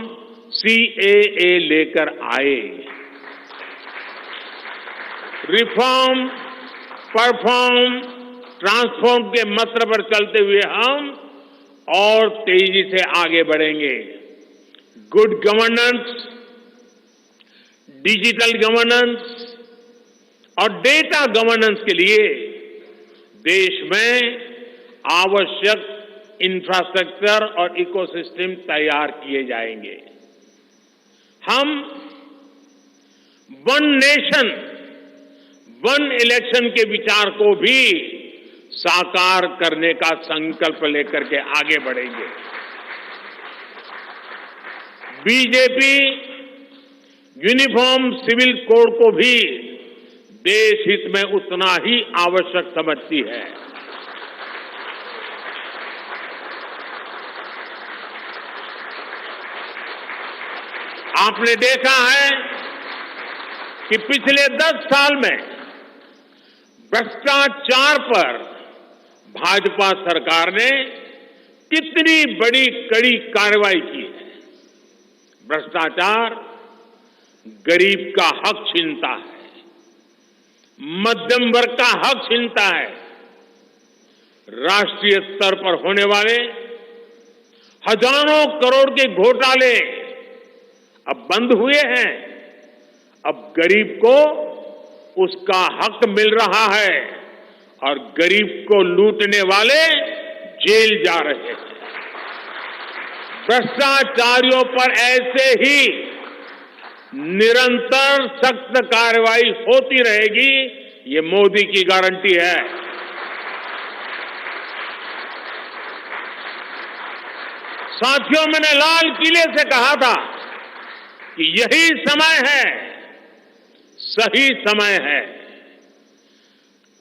Speaker 4: CAA लेकर आए। रिफॉर्म, परफॉर्म, ट्रांसफॉर्म के मंत्र पर चलते हुए हम और तेजी से आगे बढ़ेंगे। गुड गवर्नेंस, डिजिटल गवर्नेंस और डेटा गवर्नेंस के लिए देश में आवश्यक इंफ्रास्ट्रक्चर और इकोसिस्टम तैयार किए जाएंगे। हम वन नेशन वन इलेक्शन के विचार को भी साकार करने का संकल्प लेकर के आगे बढ़ेंगे। बीजेपी यूनिफॉर्म सिविल कोड को भी देश हित में उतना ही आवश्यक समझती है। आपने देखा है कि पिछले 10 साल में भ्रष्टाचार पर भाजपा सरकार ने कितनी बड़ी कड़ी कार्रवाई की है। भ्रष्टाचार गरीब का हक छीनता है, मध्यम वर्ग का हक छीनता है। राष्ट्रीय स्तर पर होने वाले हजारों करोड़ के घोटाले अब बंद हुए हैं। अब गरीब को उसका हक मिल रहा है और गरीब को लूटने वाले जेल जा रहे हैं। भ्रष्टाचारियों पर ऐसे ही निरंतर सख्त कार्रवाई होती रहेगी, ये मोदी की गारंटी है। साथियों, मैंने लाल किले से कहा था कि यही समय है, सही समय है।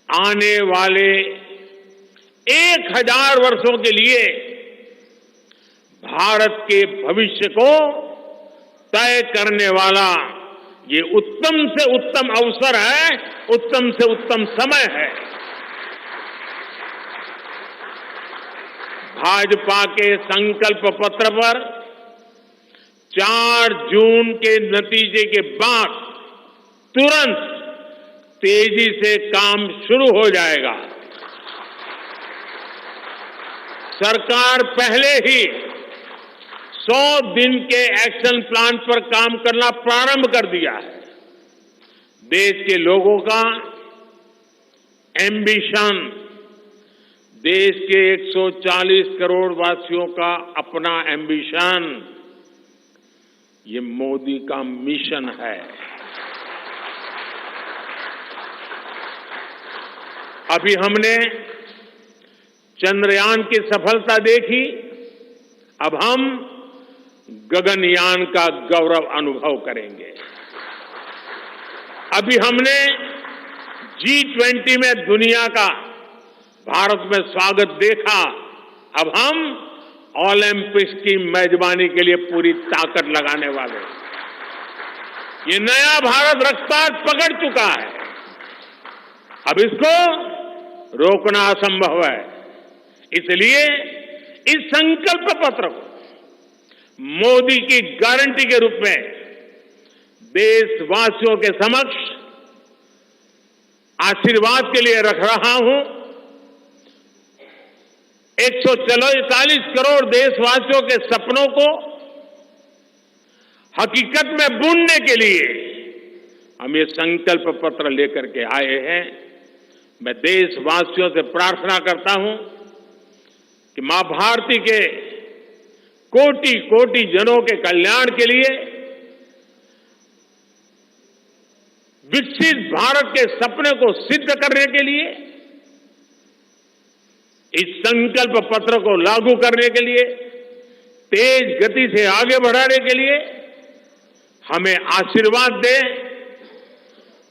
Speaker 4: आने वाले 1000 वर्षों के लिए भारत के भविष्य को तय करने वाला ये उत्तम से उत्तम अवसर है, उत्तम से उत्तम समय है। भाजपा के संकल्प पत्र पर 4 जून के नतीजे के बाद तुरंत तेजी से काम शुरू हो जाएगा। सरकार पहले ही 100 दिन के एक्शन प्लान पर काम करना प्रारंभ कर दिया है। देश के लोगों का एम्बिशन, देश के 140 करोड़ वासियों का अपना एम्बिशन, ये मोदी का मिशन है। अभी हमने चंद्रयान की सफलता देखी, अब हम गगनयान का गौरव अनुभव करेंगे। अभी हमने G20 में दुनिया का भारत में स्वागत देखा, अब हम ओलंपिक्स की मेजबानी के लिए पूरी ताकत लगाने वाले हैं। ये नया भारत रफ्तार पकड़ चुका है, अब इसको रोकना असंभव है। इसलिए इस संकल्प पत्र को मोदी की गारंटी के रूप में देशवासियों के समक्ष आशीर्वाद के लिए रख रहा हूं। 140 करोड़ देशवासियों के सपनों को हकीकत में बुनने के लिए हम ये संकल्प पत्र लेकर के आए हैं। मैं देशवासियों से प्रार्थना करता हूं कि मां भारती के कोटि कोटि जनों के कल्याण के लिए, विकसित भारत के सपने को सिद्ध करने के लिए, इस संकल्प पत्र को लागू करने के लिए, तेज गति से आगे बढ़ाने के लिए हमें आशीर्वाद दें,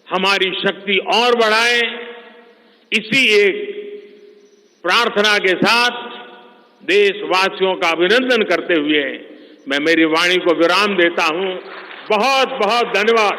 Speaker 4: हमारी शक्ति और बढ़ाएं। इसी एक प्रार्थना के साथ देशवासियों का अभिनंदन करते हुए मैं मेरी वाणी को विराम देता हूं। बहुत बहुत धन्यवाद।